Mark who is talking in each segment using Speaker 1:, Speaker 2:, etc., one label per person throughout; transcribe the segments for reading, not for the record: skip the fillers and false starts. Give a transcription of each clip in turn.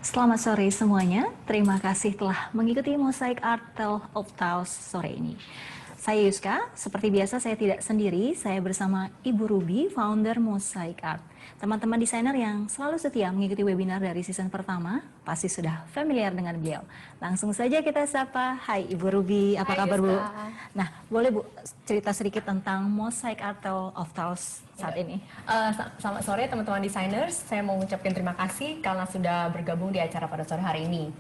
Speaker 1: Selamat sore semuanya, terima kasih telah mengikuti Mosaic Art Tale of Tales sore ini. Saya Yuska, seperti biasa saya tidak sendiri, saya bersama Ibu Ruby, founder Mosaic Art. Teman-teman desainer yang selalu setia mengikuti webinar dari season pertama, pasti sudah familiar dengan beliau. Langsung saja kita sapa, hai Ibu Ruby, apa kabar Bu? Nah, boleh Bu cerita sedikit tentang Mosaic Art Tale of Tales saat ini?
Speaker 2: Selamat sore teman-teman designers, saya mau mengucapkan terima kasih karena sudah bergabung di acara pada sore hari ini.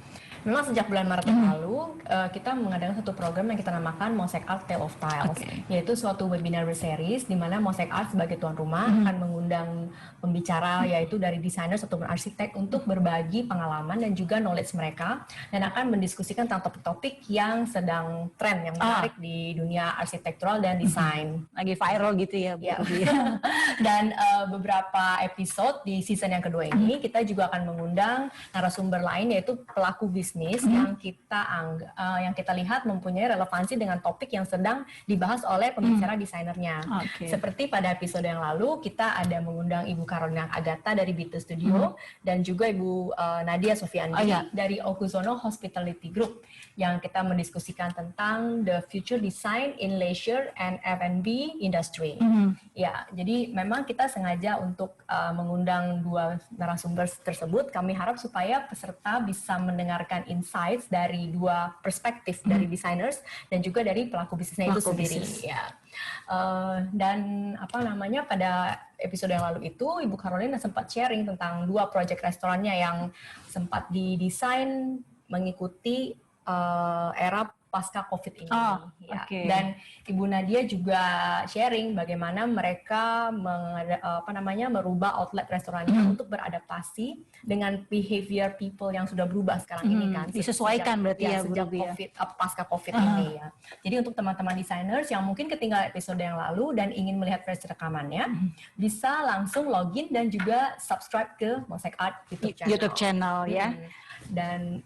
Speaker 2: Memang sejak bulan Maret yang lalu, kita mengadakan satu program yang kita namakan Mosaic Art Tale of Tiles, yaitu suatu webinar series di mana Mosaic Art sebagai tuan rumah akan mengundang pembicara, yaitu dari desainer ataupun arsitek untuk berbagi pengalaman dan juga knowledge mereka, dan akan mendiskusikan tentang topik-topik yang sedang tren, yang menarik di dunia arsitektural dan desain.
Speaker 1: Lagi viral gitu ya Bu Ruby.
Speaker 2: Dan beberapa episode di season yang kedua ini kita juga akan mengundang narasumber lain, yaitu pelaku bisnis yang kita lihat mempunyai relevansi dengan topik yang sedang dibahas oleh pembicara desainernya. Seperti pada episode yang lalu kita ada mengundang Ibu Carolina Agatha dari Bitu Studio dan juga Ibu Nadia Sofiandi dari Okuzono Hospitality Group, yang kita mendiskusikan tentang the future design in leisure and F&B industry. Ya, jadi memang kita sengaja untuk mengundang dua narasumber tersebut. Kami harap supaya peserta bisa mendengarkan insights dari dua perspektif, dari designers dan juga dari pelaku bisnisnya itu sendiri. Ya. Dan pada episode yang lalu itu Ibu Carolina sempat sharing tentang dua project restorannya yang sempat didesain mengikuti era pasca COVID ini. Dan Ibu Nadia juga sharing bagaimana mereka merubah outlet restorannya untuk beradaptasi dengan behavior people yang sudah berubah sekarang ini kan.
Speaker 1: Disesuaikan berarti ya Bu
Speaker 2: sejak
Speaker 1: Ruby
Speaker 2: COVID, pasca COVID ini ya. Jadi untuk teman-teman designers yang mungkin ketinggalan episode yang lalu dan ingin melihat versi rekamannya, bisa langsung login dan juga subscribe ke Mosaic Art
Speaker 1: YouTube channel ya.
Speaker 2: Dan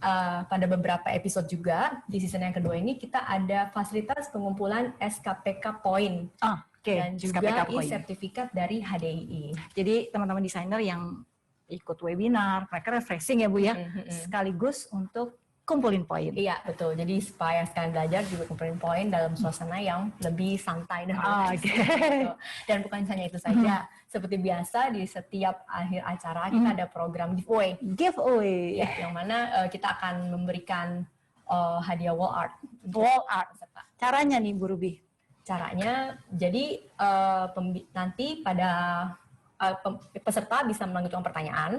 Speaker 2: pada beberapa episode juga di season yang kedua ini kita ada fasilitas pengumpulan SKPK Point dan juga e-sertifikat dari HDII.
Speaker 1: Jadi teman-teman desainer yang ikut webinar, mereka refreshing ya Bu ya, sekaligus untuk kumpulin poin.
Speaker 2: Iya betul, jadi supaya sekalian belajar juga kumpulin poin dalam suasana yang lebih santai dan relax. Gitu. Dan bukan hanya itu saja, seperti biasa di setiap akhir acara kita ada program giveaway. Ya, yang mana kita akan memberikan hadiah wall art.
Speaker 1: Caranya nih Bu Ruby?
Speaker 2: Caranya, jadi nanti pada peserta bisa mengajukan pertanyaan.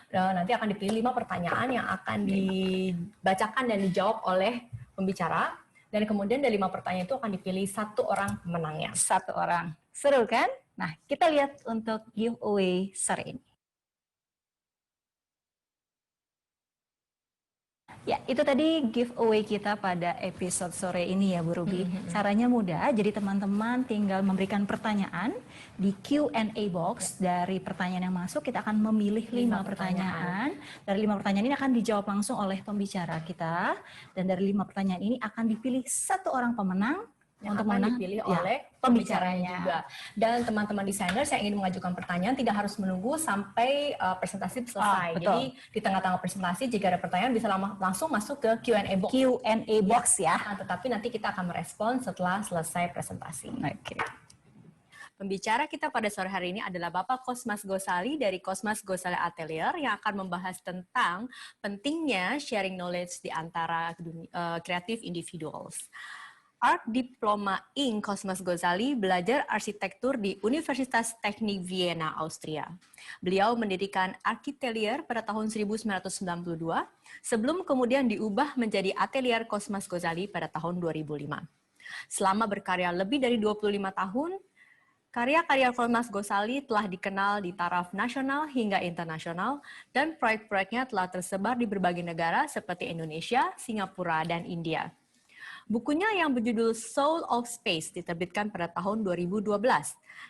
Speaker 2: Nanti akan dipilih 5 pertanyaan yang akan dibacakan dan dijawab oleh pembicara. Dan kemudian dari 5 pertanyaan itu akan dipilih 1 orang pemenangnya.
Speaker 1: 1 orang. Seru kan? Nah, kita lihat untuk giveaway sore ini. Ya, itu tadi giveaway kita pada episode sore ini ya Bu Ruby. Caranya mudah, jadi teman-teman tinggal memberikan pertanyaan di Q&A box. Dari pertanyaan yang masuk, kita akan memilih 5 pertanyaan. Dari 5 pertanyaan ini akan dijawab langsung oleh pembicara kita. Dan dari 5 pertanyaan ini akan dipilih 1 orang pemenang
Speaker 2: yang akan dipilih oleh pembicaranya juga. Dan teman-teman desainer yang ingin mengajukan pertanyaan tidak harus menunggu sampai presentasi selesai. Jadi di tengah-tengah presentasi jika ada pertanyaan bisa langsung masuk ke Q&A box.
Speaker 1: Q&A box ya.
Speaker 2: Tetapi nanti kita akan merespon setelah selesai presentasi. Pembicara kita pada sore hari ini adalah Bapak Cosmas Gosali dari Cosmas Gosali Atelier yang akan membahas tentang pentingnya sharing knowledge di antara creative individuals. Art Diploma Ing Cosmas Gosali belajar arsitektur di Universitas Teknik Vienna, Austria. Beliau mendirikan Architelier pada tahun 1992, sebelum kemudian diubah menjadi Atelier Cosmas Gosali pada tahun 2005. Selama berkarya lebih dari 25 tahun, karya-karya Cosmas Gosali telah dikenal di taraf nasional hingga internasional, dan proyek-proyeknya telah tersebar di berbagai negara seperti Indonesia, Singapura, dan India. Bukunya yang berjudul Soul of Space diterbitkan pada tahun 2012.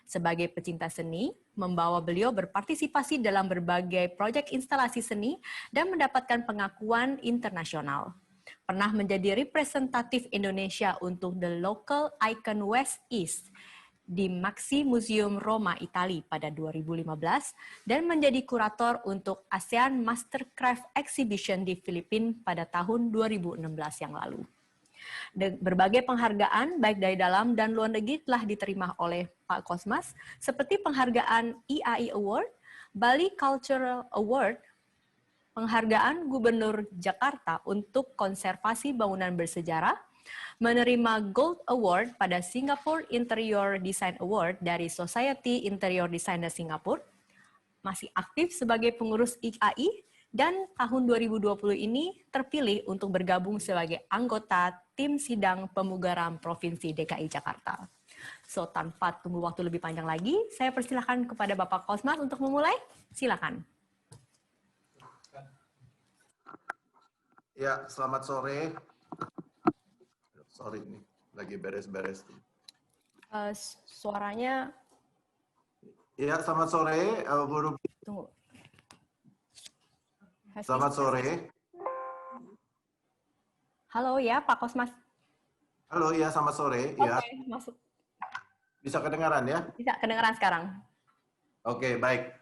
Speaker 2: Sebagai pecinta seni, membawa beliau berpartisipasi dalam berbagai proyek instalasi seni dan mendapatkan pengakuan internasional. Pernah menjadi representatif Indonesia untuk The Local Icon West East di Maxi Museum Roma, Italia pada 2015 dan menjadi kurator untuk ASEAN Mastercraft Exhibition di Filipina pada tahun 2016 yang lalu. Berbagai penghargaan baik dari dalam dan luar negeri telah diterima oleh Pak Kosmas, seperti penghargaan IAI Award, Bali Cultural Award, penghargaan Gubernur Jakarta untuk konservasi bangunan bersejarah, menerima Gold Award pada Singapore Interior Design Award dari Society Interior Designer Singapura, masih aktif sebagai pengurus IAI, dan tahun 2020 ini terpilih untuk bergabung sebagai anggota tim sidang pemugaran Provinsi DKI Jakarta. So, tanpa tunggu waktu lebih panjang lagi, saya persilahkan kepada Bapak Kosmas untuk memulai. Silakan.
Speaker 3: Ya, selamat sore. Sorry nih, lagi beres-beres.
Speaker 2: Suaranya...
Speaker 3: Ya, selamat sore, Bu Ruby.
Speaker 2: Tunggu.
Speaker 3: Selamat sore.
Speaker 2: Halo ya, Pak Kosmas.
Speaker 3: Halo, ya, selamat sore.
Speaker 2: Oke,
Speaker 3: Ya.
Speaker 2: masuk.
Speaker 3: Bisa kedengaran ya?
Speaker 2: Bisa kedengaran sekarang.
Speaker 3: Oke, baik.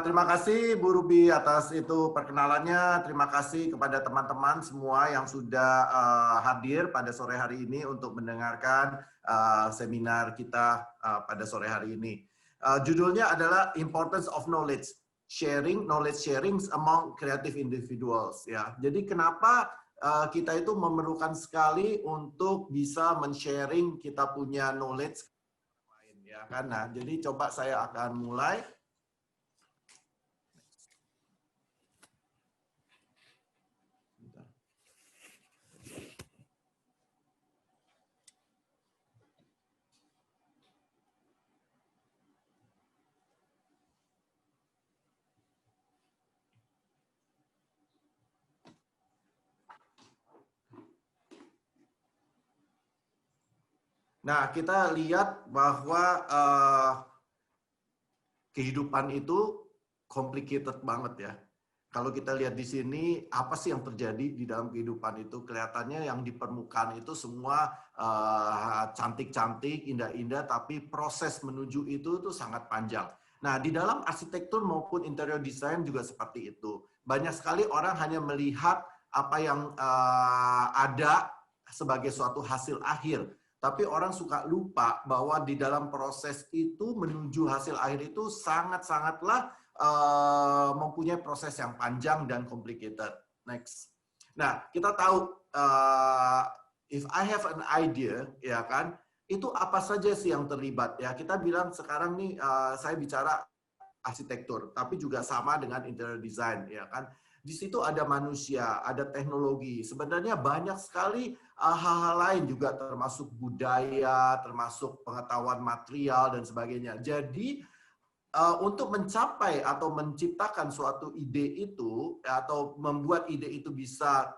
Speaker 3: Terima kasih Bu Ruby atas itu perkenalannya. Terima kasih kepada teman-teman semua yang sudah hadir pada sore hari ini untuk mendengarkan seminar kita pada sore hari ini. Judulnya adalah Importance of Knowledge Sharing among Creative Individuals. Ya, jadi kenapa kita itu memerlukan sekali untuk bisa men-sharing kita punya knowledge lain, ya kan? Nah, jadi coba saya akan mulai. Nah, kita lihat bahwa kehidupan itu complicated banget ya. Kalau kita lihat di sini, apa sih yang terjadi di dalam kehidupan itu? Kelihatannya yang di permukaan itu semua cantik-cantik, indah-indah, tapi proses menuju itu tuh sangat panjang. Nah, di dalam arsitektur maupun interior design juga seperti itu. Banyak sekali orang hanya melihat apa yang ada sebagai suatu hasil akhir. Tapi orang suka lupa bahwa di dalam proses itu menuju hasil akhir itu sangat-sangatlah mempunyai proses yang panjang dan complicated. Next. Nah, kita tahu if I have an idea, ya kan, itu apa saja sih yang terlibat ya. Kita bilang sekarang nih saya bicara arsitektur, tapi juga sama dengan interior design, ya kan. Di situ ada manusia, ada teknologi. Sebenarnya banyak sekali hal-hal lain juga termasuk budaya, termasuk pengetahuan material dan sebagainya. Jadi untuk mencapai atau menciptakan suatu ide itu atau membuat ide itu bisa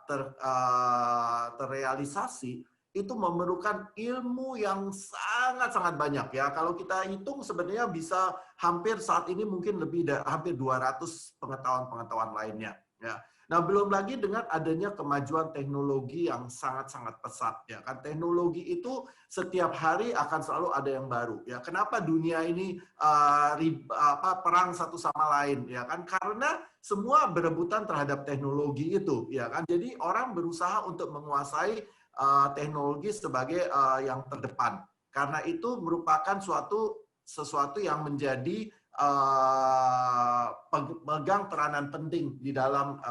Speaker 3: terrealisasi, itu memerlukan ilmu yang sangat-sangat banyak ya. Kalau kita hitung sebenarnya bisa hampir saat ini mungkin lebih dari hampir 200 pengetahuan-pengetahuan lainnya. Ya. Nah, belum lagi dengan adanya kemajuan teknologi yang sangat-sangat pesat, ya kan. Teknologi itu setiap hari akan selalu ada yang baru, ya. Kenapa dunia ini perang satu sama lain, ya kan? Karena semua berebutan terhadap teknologi itu, ya kan. Jadi orang berusaha untuk menguasai teknologi sebagai yang terdepan. Karena itu merupakan sesuatu yang menjadi pemegang peranan penting di dalam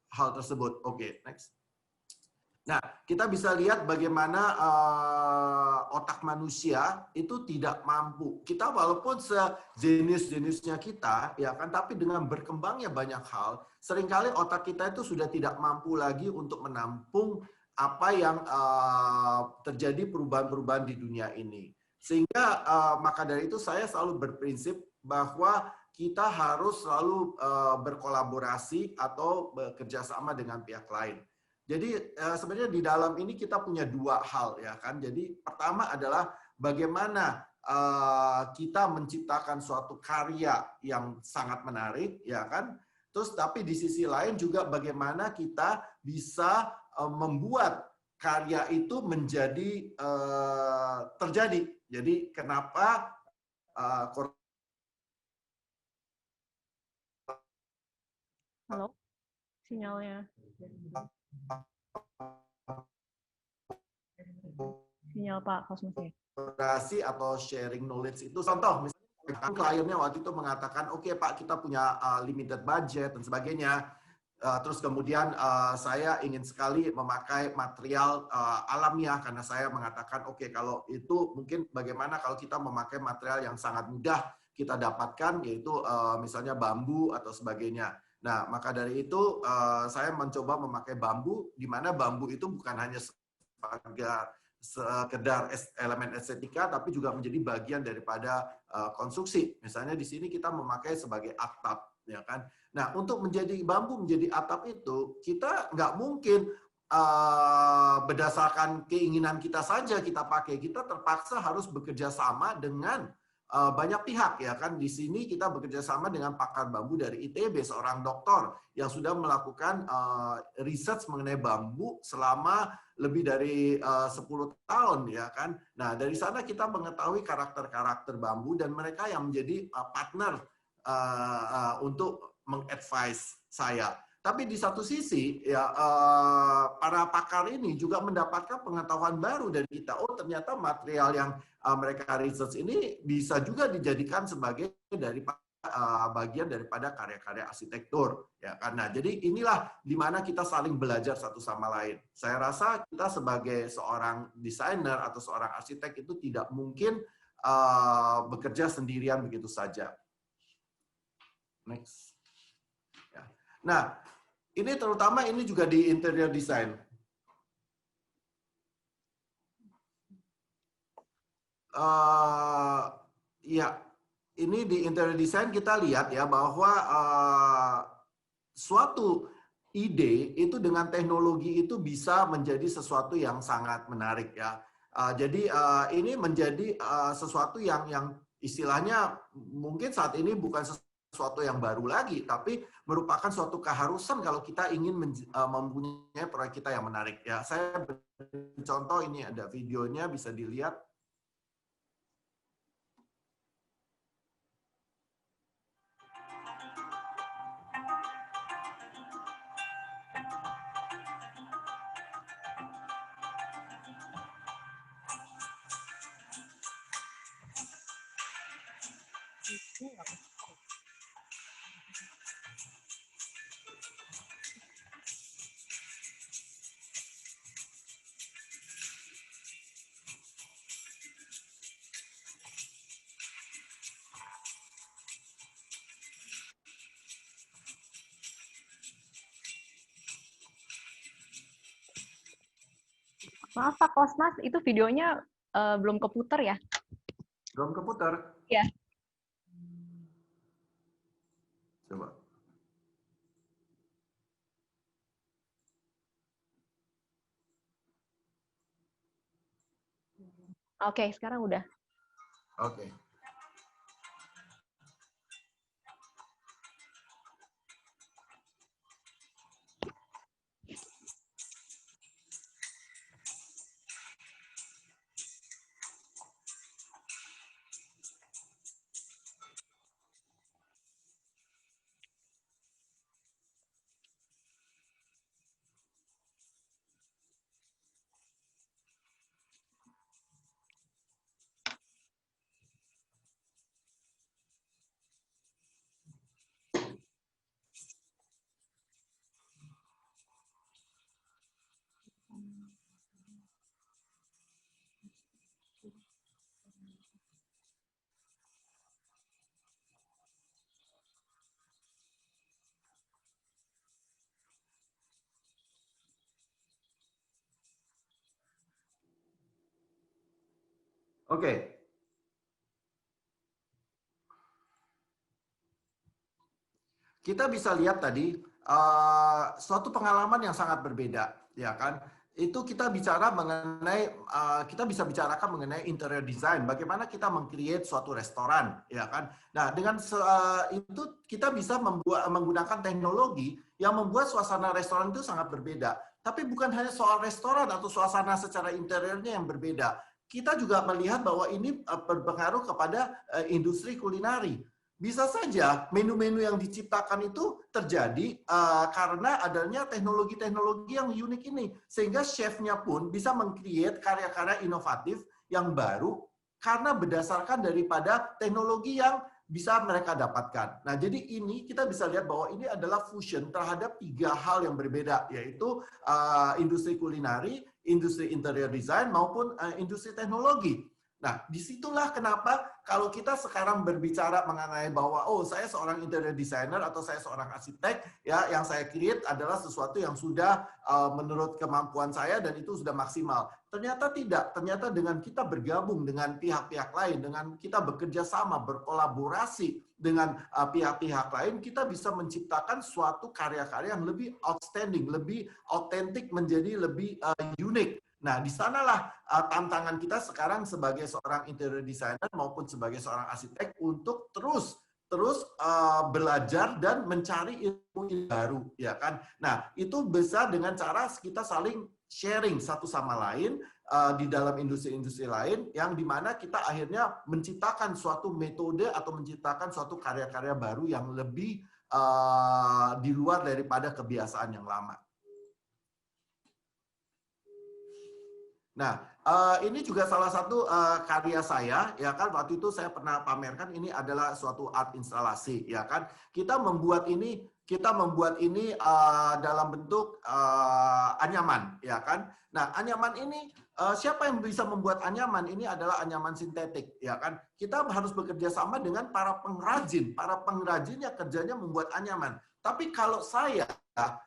Speaker 3: hal tersebut. Oke, next. Nah, kita bisa lihat bagaimana otak manusia itu tidak mampu. Kita walaupun sejenis-jenisnya kita, ya kan, tapi dengan berkembangnya banyak hal, seringkali otak kita itu sudah tidak mampu lagi untuk menampung apa yang terjadi perubahan-perubahan di dunia ini. Sehingga maka dari itu saya selalu berprinsip bahwa kita harus selalu berkolaborasi atau bekerja sama dengan pihak lain. Jadi sebenarnya di dalam ini kita punya dua hal ya kan. Jadi pertama adalah bagaimana kita menciptakan suatu karya yang sangat menarik ya kan. Terus tapi di sisi lain juga bagaimana kita bisa membuat karya itu menjadi terjadi Jadi kenapa
Speaker 4: Halo, sinyalnya. Sinyal Pak Kosmasnya.
Speaker 3: kolaborasi atau sharing knowledge itu contoh misalnya kliennya waktu itu mengatakan oke Pak kita punya limited budget dan sebagainya. Terus kemudian saya ingin sekali memakai material alamiah karena saya mengatakan oke kalau itu mungkin bagaimana kalau kita memakai material yang sangat mudah kita dapatkan yaitu misalnya bambu atau sebagainya. Nah, maka dari itu saya mencoba memakai bambu di mana bambu itu bukan hanya sekedar elemen estetika tapi juga menjadi bagian daripada konstruksi. Misalnya di sini kita memakai sebagai atap ya kan. Nah, untuk menjadi bambu menjadi atap itu, kita nggak mungkin berdasarkan keinginan kita saja kita pakai. Kita terpaksa harus bekerja sama dengan banyak pihak ya kan. Di sini kita bekerja sama dengan pakar bambu dari ITB, seorang dokter yang sudah melakukan research mengenai bambu selama lebih dari 10 tahun ya kan. Nah, dari sana kita mengetahui karakter-karakter bambu dan mereka yang menjadi partner untuk mengadvise saya. Tapi di satu sisi ya para pakar ini juga mendapatkan pengetahuan baru dari kita. Oh ternyata material yang mereka research ini bisa juga dijadikan sebagai bagian daripada karya-karya arsitektur ya karena jadi inilah di mana kita saling belajar satu sama lain. Saya rasa kita sebagai seorang desainer atau seorang arsitek itu tidak mungkin bekerja sendirian begitu saja. Next. Ya. Nah, ini terutama ini juga di interior design. Ya, ini di interior design kita lihat ya bahwa suatu ide itu dengan teknologi itu bisa menjadi sesuatu yang sangat menarik ya. Jadi ini menjadi sesuatu yang istilahnya mungkin saat ini bukan sesuatu yang baru lagi, tapi merupakan suatu keharusan kalau kita ingin mempunyai proyek kita yang menarik. Ya, saya beri contoh ini ada videonya bisa dilihat.
Speaker 4: Maaf Pak Kosmas, itu videonya belum keputar ya?
Speaker 3: Belum keputar.
Speaker 4: Ya.
Speaker 3: Coba.
Speaker 4: Oke, sekarang udah.
Speaker 3: Oke. Oke. Kita bisa lihat tadi suatu pengalaman yang sangat berbeda, ya kan? Itu kita bicara mengenai kita bisa bicarakan mengenai interior design, bagaimana kita meng-create suatu restoran, ya kan? Nah, dengan itu kita bisa menggunakan teknologi yang membuat suasana restoran itu sangat berbeda. Tapi bukan hanya soal restoran atau suasana secara interiornya yang berbeda, kita juga melihat bahwa ini berpengaruh kepada industri kulinari. Bisa saja menu-menu yang diciptakan itu terjadi karena adanya teknologi-teknologi yang unik ini. Sehingga chefnya pun bisa meng-create karya-karya inovatif yang baru karena berdasarkan daripada teknologi yang bisa mereka dapatkan. Nah, jadi ini kita bisa lihat bahwa ini adalah fusion terhadap 3 hal yang berbeda, yaitu industri kulinari, industri interior design, maupun industri teknologi. Nah, disitulah kenapa kalau kita sekarang berbicara mengenai bahwa, oh saya seorang interior designer atau saya seorang arsitek, ya yang saya create adalah sesuatu yang sudah menurut kemampuan saya dan itu sudah maksimal. Ternyata tidak, ternyata dengan kita bergabung dengan pihak-pihak lain, dengan kita bekerja sama, berkolaborasi dengan pihak-pihak lain, kita bisa menciptakan suatu karya-karya yang lebih outstanding, lebih autentik, menjadi lebih unik. Nah, di sanalah tantangan kita sekarang sebagai seorang interior designer maupun sebagai seorang arsitek untuk terus belajar dan mencari ilmu baru, ya kan? Nah, itu bisa dengan cara kita saling sharing satu sama lain di dalam industri-industri lain, yang dimana kita akhirnya menciptakan suatu metode atau menciptakan suatu karya-karya baru yang lebih di luar daripada kebiasaan yang lama. Nah, ini juga salah satu karya saya, ya kan, waktu itu saya pernah pamerkan, ini adalah suatu art instalasi, ya kan. Kita membuat ini dalam bentuk anyaman, ya kan. Nah, anyaman ini siapa yang bisa membuat anyaman? Ini adalah anyaman sintetik, ya kan. Kita harus bekerja sama dengan para pengrajin. Para pengrajin yang kerjanya membuat anyaman. Tapi kalau saya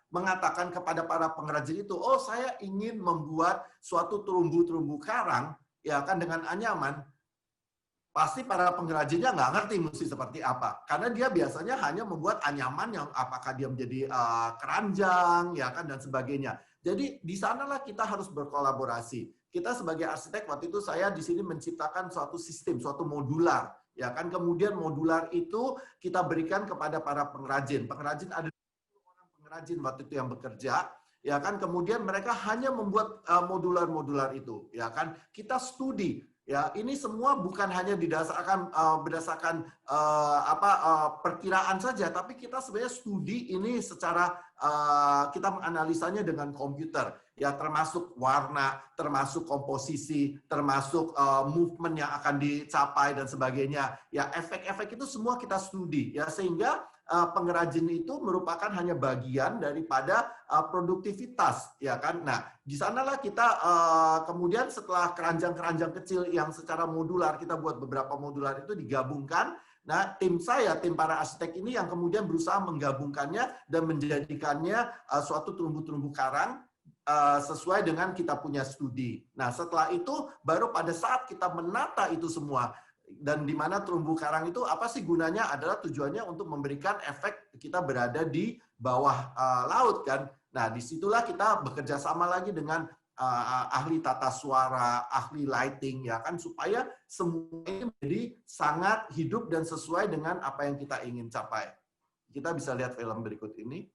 Speaker 3: mengatakan kepada para pengrajin itu, oh saya ingin membuat suatu terumbu-terumbu karang, ya kan, dengan anyaman, pasti para pengrajinnya nggak ngerti mesti seperti apa. Karena dia biasanya hanya membuat anyaman yang apakah dia menjadi keranjang, ya kan, dan sebagainya. Jadi di sanalah kita harus berkolaborasi. Kita sebagai arsitek, waktu itu saya di sini menciptakan suatu sistem, suatu modular, ya kan. Kemudian modular itu kita berikan kepada para pengrajin. Pengrajin ada pengrajin waktu itu yang bekerja, ya kan, kemudian mereka hanya membuat modular-modular itu, ya kan. Kita studi, ya, ini semua bukan hanya berdasarkan perkiraan saja, tapi kita sebenarnya studi ini secara kita menganalisanya dengan komputer, ya, termasuk warna, termasuk komposisi, termasuk movement yang akan dicapai dan sebagainya, ya, efek-efek itu semua kita studi, ya, sehingga pengrajin itu merupakan hanya bagian daripada produktivitas, ya kan. Nah, di sanalah kita kemudian setelah keranjang-keranjang kecil yang secara modular, kita buat beberapa modular itu digabungkan. Nah, tim para arsitek ini yang kemudian berusaha menggabungkannya dan menjadikannya suatu terumbu-terumbu karang sesuai dengan kita punya studi. Nah, setelah itu baru pada saat kita menata itu semua, dan di mana terumbu karang itu apa sih gunanya, adalah tujuannya untuk memberikan efek kita berada di bawah laut kan. Nah, disitulah kita bekerja sama lagi dengan ahli tata suara, ahli lighting, ya kan, supaya semua ini menjadi sangat hidup dan sesuai dengan apa yang kita ingin capai. Kita bisa lihat film berikut ini.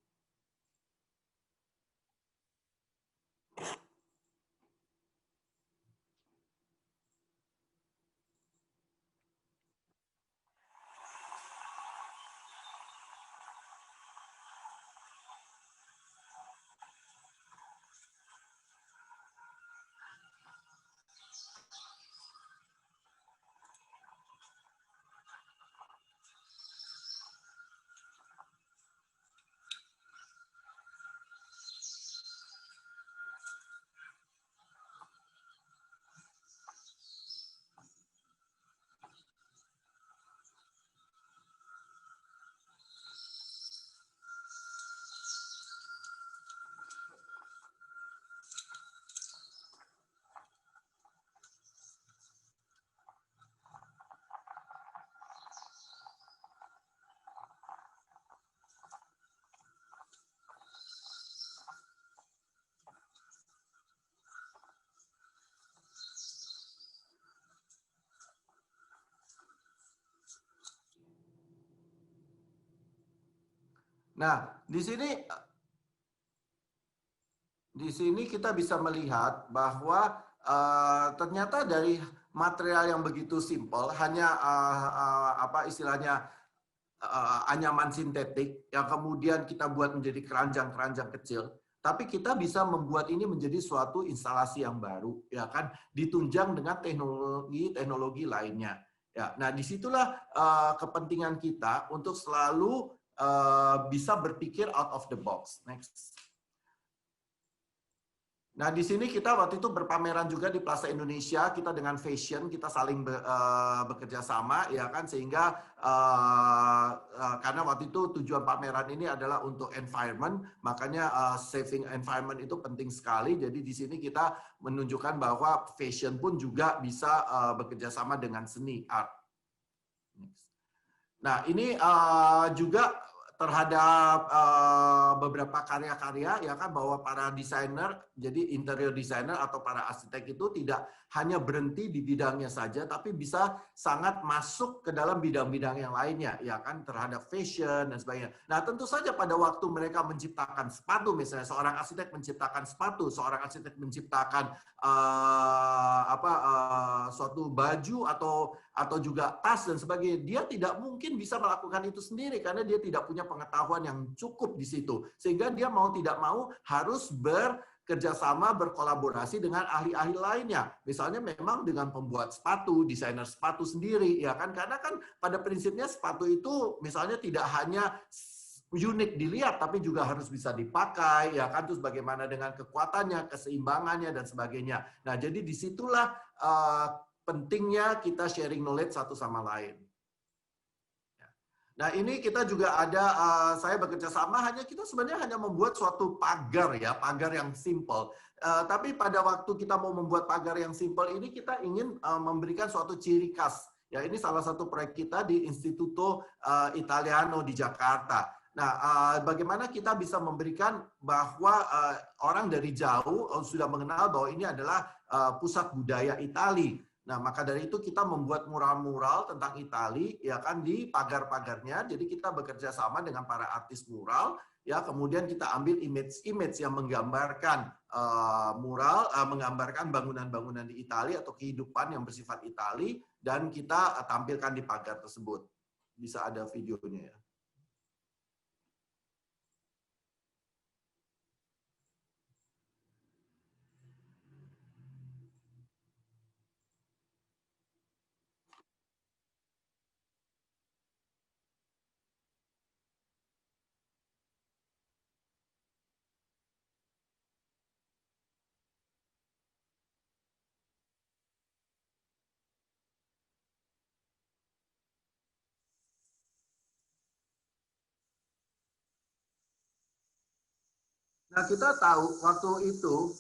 Speaker 3: Nah, di sini kita bisa melihat bahwa ternyata dari material yang begitu simpel, hanya apa istilahnya anyaman sintetik yang kemudian kita buat menjadi keranjang-keranjang kecil, tapi kita bisa membuat ini menjadi suatu instalasi yang baru, ya kan, ditunjang dengan teknologi lainnya. Ya, nah disitulah kepentingan kita untuk selalu bisa berpikir out of the box. Next. Nah, di sini kita waktu itu berpameran juga di Plaza Indonesia, kita dengan fashion, kita saling bekerja sama, ya kan, sehingga karena waktu itu tujuan pameran ini adalah untuk environment, makanya saving environment itu penting sekali. Jadi di sini kita menunjukkan bahwa fashion pun juga bisa bekerja sama dengan seni art. Nah, ini juga terhadap beberapa karya-karya, ya kan, bahwa para desainer, jadi interior designer atau para arsitek itu tidak hanya berhenti di bidangnya saja, tapi bisa sangat masuk ke dalam bidang-bidang yang lainnya, ya kan, terhadap fashion dan sebagainya. Nah, tentu saja pada waktu mereka menciptakan sepatu, misalnya seorang arsitek menciptakan sepatu, seorang arsitek menciptakan suatu baju atau juga tas dan sebagainya, dia tidak mungkin bisa melakukan itu sendiri karena dia tidak punya pengetahuan yang cukup di situ, sehingga dia mau tidak mau harus bekerjasama, berkolaborasi dengan ahli-ahli lainnya. Misalnya memang dengan pembuat sepatu, desainer sepatu sendiri, ya kan, karena kan pada prinsipnya sepatu itu misalnya tidak hanya unik dilihat, tapi juga harus bisa dipakai, ya kan, terus bagaimana dengan kekuatannya, keseimbangannya dan sebagainya. Nah, jadi disitulah pentingnya kita sharing knowledge satu sama lain. Nah, ini kita juga ada, saya bekerja sama, kita sebenarnya hanya membuat suatu pagar, ya, pagar yang simple. Tapi pada waktu kita mau membuat pagar yang simple ini, kita ingin memberikan suatu ciri khas. Ya, ini salah satu proyek kita di Istituto Italiano di Jakarta. Nah, bagaimana kita bisa memberikan bahwa orang dari jauh sudah mengenal bahwa ini adalah pusat budaya Itali. Nah, maka dari itu kita membuat mural-mural tentang Itali, ya kan, di pagar-pagarnya. Jadi kita bekerja sama dengan para artis mural, ya, kemudian kita ambil image-image yang menggambarkan mural, menggambarkan bangunan-bangunan di Itali atau kehidupan yang bersifat Itali, dan kita tampilkan di pagar tersebut. Bisa ada videonya, ya. Nah, kita tahu waktu itu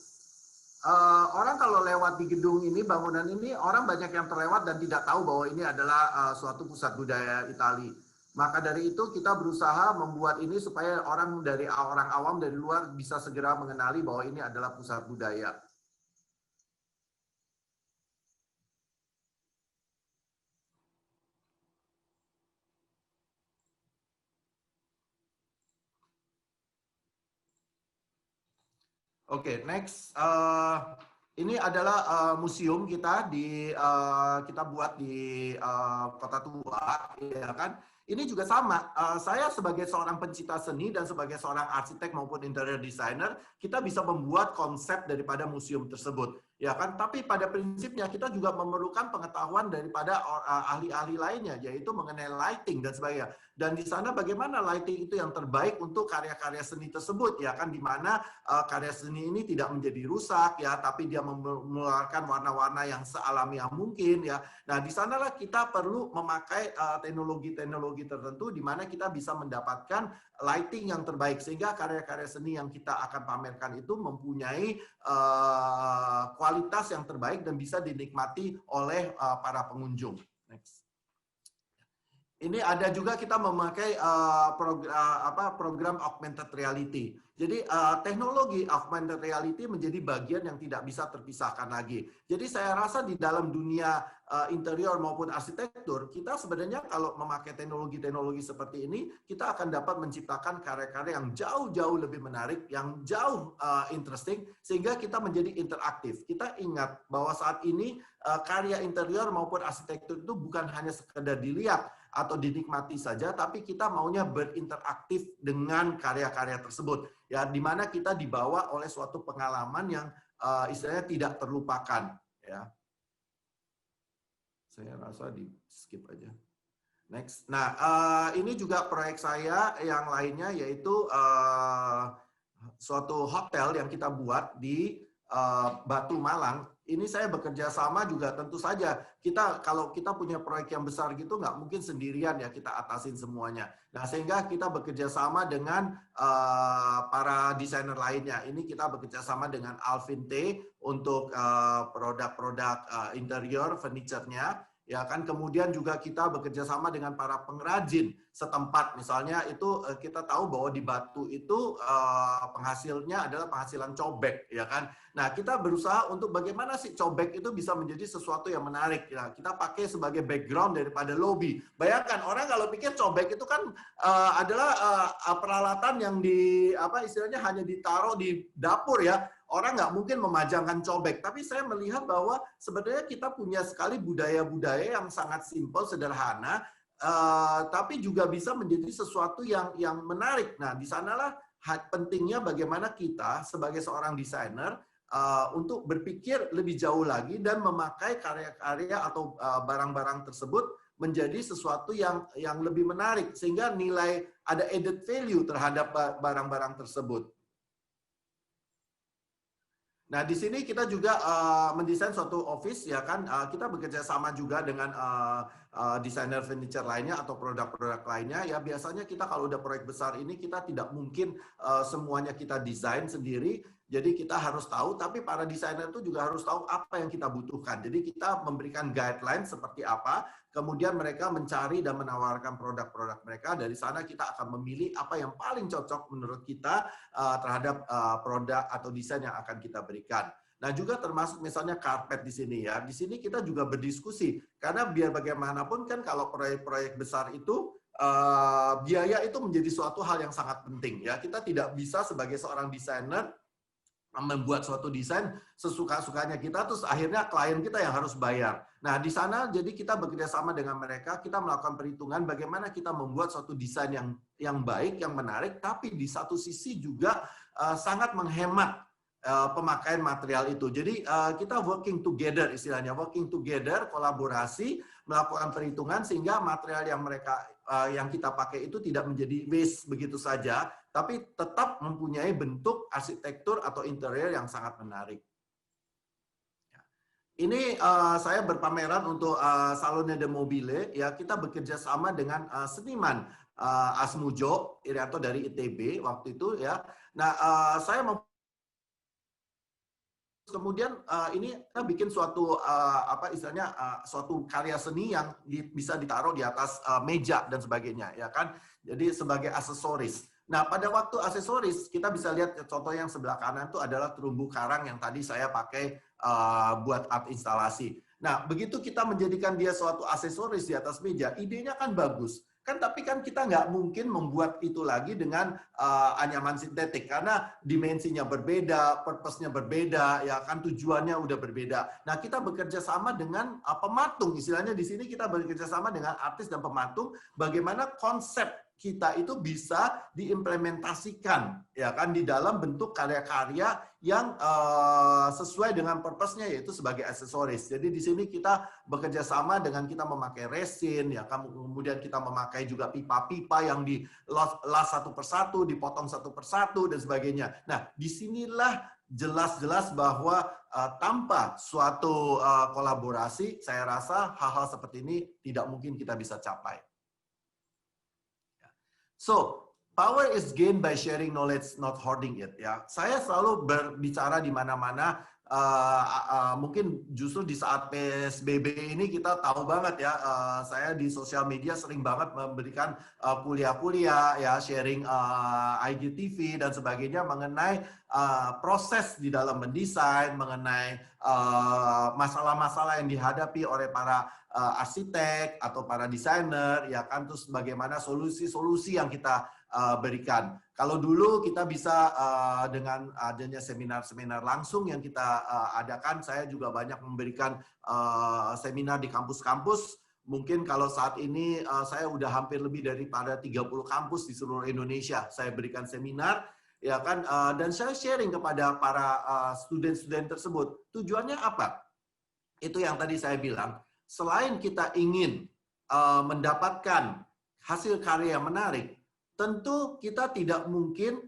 Speaker 3: orang kalau lewat di gedung ini, bangunan ini, orang banyak yang terlewat dan tidak tahu bahwa ini adalah suatu pusat budaya Itali. Maka dari itu kita berusaha membuat ini supaya orang awam dari luar bisa segera mengenali bahwa ini adalah pusat budaya. Oke, next. Ini adalah museum kita kita buat di Kota Tua, ya kan? Ini juga sama. Saya sebagai seorang pencipta seni dan sebagai seorang arsitek maupun interior designer, kita bisa membuat konsep daripada museum tersebut, ya kan? Tapi pada prinsipnya kita juga memerlukan pengetahuan daripada ahli-ahli lainnya, yaitu mengenai lighting dan sebagainya. Dan di sana bagaimana lighting itu yang terbaik untuk karya-karya seni tersebut, ya kan, di mana karya seni ini tidak menjadi rusak, ya, tapi dia mengeluarkan warna-warna yang sealamiah mungkin, ya. Nah, di sanalah kita perlu memakai teknologi-teknologi tertentu di mana kita bisa mendapatkan lighting yang terbaik sehingga karya-karya seni yang kita akan pamerkan itu mempunyai kualitas yang terbaik dan bisa dinikmati oleh para pengunjung. Next. Ini ada juga kita memakai program augmented reality. Jadi teknologi augmented reality menjadi bagian yang tidak bisa terpisahkan lagi. Jadi saya rasa di dalam dunia interior maupun arsitektur, kita sebenarnya kalau memakai teknologi-teknologi seperti ini, kita akan dapat menciptakan karya-karya yang jauh-jauh lebih menarik, yang jauh interesting, sehingga kita menjadi interaktif. Kita ingat bahwa saat ini karya interior maupun arsitektur itu bukan hanya sekedar dilihat atau dinikmati saja, tapi kita maunya berinteraktif dengan karya-karya tersebut, ya, di mana kita dibawa oleh suatu pengalaman yang istilahnya tidak terlupakan, ya. Saya rasa di skip aja. Next. Nah, ini juga proyek saya yang lainnya, yaitu suatu hotel yang kita buat di Batu Malang. Ini saya bekerja sama juga, tentu saja kalau kita punya proyek yang besar gitu nggak mungkin sendirian ya kita atasin semuanya. Nah, sehingga kita bekerja sama dengan para desainer lainnya. Ini kita bekerja sama dengan Alvin T untuk produk-produk interior furniture-nya. Ya kan, kemudian juga kita bekerja sama dengan para pengrajin setempat. Misalnya itu kita tahu bahwa di Batu itu penghasilnya adalah penghasilan cobek, ya kan. Nah, kita berusaha untuk bagaimana sih cobek itu bisa menjadi sesuatu yang menarik. Ya, kita pakai sebagai background daripada lobby. Bayangkan orang kalau pikir cobek itu kan adalah peralatan yang istilahnya hanya ditaruh di dapur ya. Orang nggak mungkin memajangkan cobek, tapi saya melihat bahwa sebenarnya kita punya sekali budaya-budaya yang sangat simpel, sederhana, tapi juga bisa menjadi sesuatu yang menarik. Nah, di sanalah pentingnya bagaimana kita sebagai seorang desainer untuk berpikir lebih jauh lagi dan memakai karya-karya atau barang-barang tersebut menjadi sesuatu yang lebih menarik, sehingga nilai ada added value terhadap barang-barang tersebut. Nah, di sini kita juga mendesain suatu office, ya kan. Kita bekerja sama juga dengan desainer furniture lainnya atau produk-produk lainnya. Ya, biasanya kita kalau udah proyek besar ini kita tidak mungkin semuanya kita desain sendiri. Jadi kita harus tahu, tapi para desainer itu juga harus tahu apa yang kita butuhkan. Jadi kita memberikan guideline seperti apa, kemudian mereka mencari dan menawarkan produk-produk mereka. Dari sana kita akan memilih apa yang paling cocok menurut kita terhadap produk atau desain yang akan kita berikan. Nah, juga termasuk misalnya karpet di sini ya. Di sini kita juga berdiskusi, karena biar bagaimanapun kan kalau proyek-proyek besar itu biaya itu menjadi suatu hal yang sangat penting ya. Kita tidak bisa sebagai seorang desainer membuat suatu desain sesuka-sukanya kita, terus akhirnya klien kita yang harus bayar. Nah, di sana jadi kita bekerja sama dengan mereka, kita melakukan perhitungan bagaimana kita membuat suatu desain yang baik, yang menarik, tapi di satu sisi juga sangat menghemat pemakaian material itu. Jadi kita working together, istilahnya working together, kolaborasi, melakukan perhitungan sehingga material yang kita pakai itu tidak menjadi waste begitu saja, tapi tetap mempunyai bentuk arsitektur atau interior yang sangat menarik. Ini saya berpameran untuk Salone de Mobile, ya. Kita bekerja sama dengan seniman Asmujo Irianto dari ITB waktu itu, ya. Nah, saya kemudian ini kita bikin suatu suatu karya seni yang bisa ditaruh di atas meja dan sebagainya, ya kan. Jadi sebagai aksesoris. Nah, pada waktu aksesoris kita bisa lihat contoh yang sebelah kanan itu adalah terumbu karang yang tadi saya pakai buat art instalasi. Nah, begitu kita menjadikan dia suatu aksesoris di atas meja, idenya kan bagus. Kan, tapi kan kita nggak mungkin membuat itu lagi dengan anyaman sintetik karena dimensinya berbeda, purpose-nya berbeda, ya kan, tujuannya udah berbeda. Nah, kita bekerja sama dengan pematung, istilahnya di sini kita bekerja sama dengan artis dan pematung, bagaimana konsep kita itu bisa diimplementasikan, ya kan, di dalam bentuk karya-karya yang sesuai dengan purpose-nya, yaitu sebagai aksesoris. Jadi di sini kita bekerja sama dengan kita memakai resin, ya, kemudian kita memakai juga pipa-pipa yang las satu persatu, dipotong satu persatu dan sebagainya. Nah, disinilah jelas-jelas bahwa tanpa suatu kolaborasi, saya rasa hal-hal seperti ini tidak mungkin kita bisa capai. So, power is gained by sharing knowledge, not hoarding it. Ya, saya selalu berbicara di mana-mana mungkin justru di saat PSBB ini kita tahu banget ya, saya di sosial media sering banget memberikan kuliah-kuliah ya, sharing IGTV dan sebagainya mengenai proses di dalam mendesain, mengenai masalah-masalah yang dihadapi oleh para arsitek atau para desainer, ya kan, terus bagaimana solusi-solusi yang kita berikan. Kalau dulu kita bisa dengan adanya seminar-seminar langsung yang kita adakan, saya juga banyak memberikan seminar di kampus-kampus. Mungkin kalau saat ini saya udah hampir lebih daripada 30 kampus di seluruh Indonesia. Saya berikan seminar, ya kan, dan saya sharing kepada para student-student tersebut. Tujuannya apa? Itu yang tadi saya bilang. Selain kita ingin mendapatkan hasil karya yang menarik, tentu kita tidak mungkin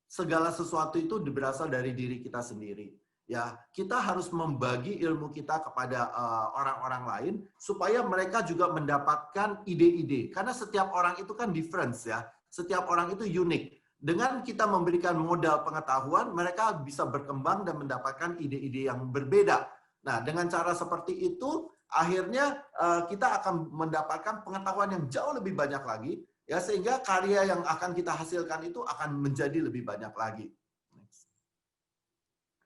Speaker 3: segala sesuatu itu berasal dari diri kita sendiri. Ya, kita harus membagi ilmu kita kepada orang-orang lain supaya mereka juga mendapatkan ide-ide. Karena setiap orang itu kan difference ya. Setiap orang itu unik. Dengan kita memberikan modal pengetahuan, mereka bisa berkembang dan mendapatkan ide-ide yang berbeda. Nah, dengan cara seperti itu, akhirnya kita akan mendapatkan pengetahuan yang jauh lebih banyak lagi. Ya, sehingga karya yang akan kita hasilkan itu akan menjadi lebih banyak lagi.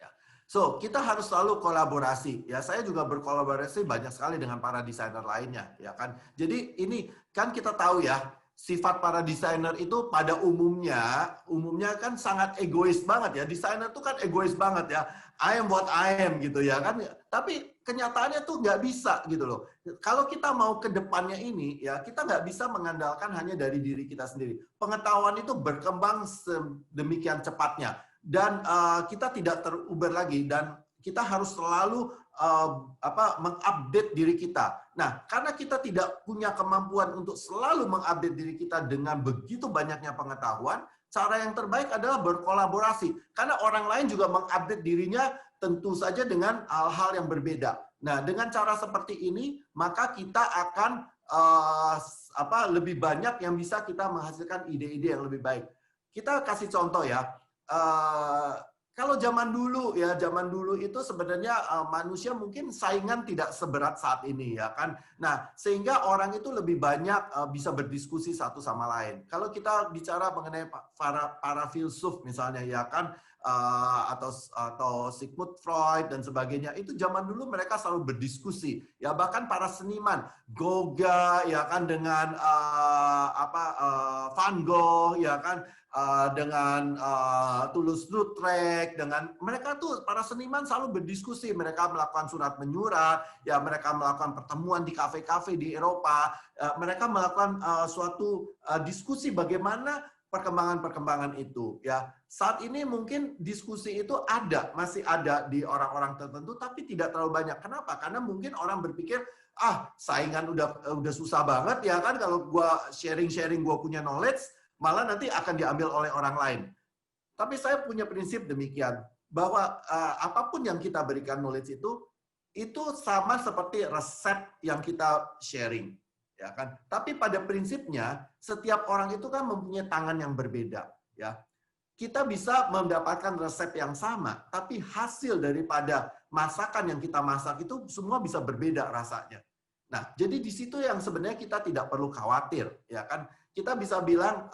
Speaker 3: Ya. So, kita harus selalu kolaborasi. Ya, saya juga berkolaborasi banyak sekali dengan para desainer lainnya, ya kan. Jadi ini kan kita tahu ya, sifat para desainer itu pada umumnya kan sangat egois banget ya. Desainer itu kan egois banget ya. I am what I am gitu ya kan. Tapi kenyataannya tuh nggak bisa gitu loh. Kalau kita mau ke depannya ini ya, kita nggak bisa mengandalkan hanya dari diri kita sendiri. Pengetahuan itu berkembang sedemikian cepatnya dan kita tidak teruber lagi dan kita harus selalu mengupdate diri kita. Nah, karena kita tidak punya kemampuan untuk selalu mengupdate diri kita dengan begitu banyaknya pengetahuan, cara yang terbaik adalah berkolaborasi. Karena orang lain juga mengupdate dirinya tentu saja dengan hal-hal yang berbeda. Nah, dengan cara seperti ini, maka kita akan lebih banyak yang bisa kita menghasilkan ide-ide yang lebih baik. Kita kasih contoh ya. Kalau zaman dulu itu sebenarnya manusia mungkin saingan tidak seberat saat ini ya kan. Nah, sehingga orang itu lebih banyak bisa berdiskusi satu sama lain. Kalau kita bicara mengenai para filsuf misalnya ya kan, atau Sigmund Freud dan sebagainya, itu zaman dulu mereka selalu berdiskusi ya, bahkan para seniman Gauguin ya kan dengan Van Gogh ya kan, dengan Toulouse-Lautrec, dengan mereka tuh para seniman selalu berdiskusi, mereka melakukan surat menyurat ya, mereka melakukan pertemuan di kafe-kafe di Eropa, mereka melakukan suatu diskusi bagaimana perkembangan-perkembangan itu ya. Saat ini mungkin diskusi itu masih ada di orang-orang tertentu, tapi tidak terlalu banyak. Kenapa? Karena mungkin orang berpikir, saingan udah susah banget ya kan, kalau gua sharing gua punya knowledge, malah nanti akan diambil oleh orang lain. Tapi saya punya prinsip demikian, bahwa apapun yang kita berikan knowledge itu sama seperti resep yang kita sharing. Ya kan? Tapi pada prinsipnya setiap orang itu kan mempunyai tangan yang berbeda ya. Kita bisa mendapatkan resep yang sama, tapi hasil daripada masakan yang kita masak itu semua bisa berbeda rasanya. Nah, jadi di situ yang sebenarnya kita tidak perlu khawatir ya kan. Kita bisa bilang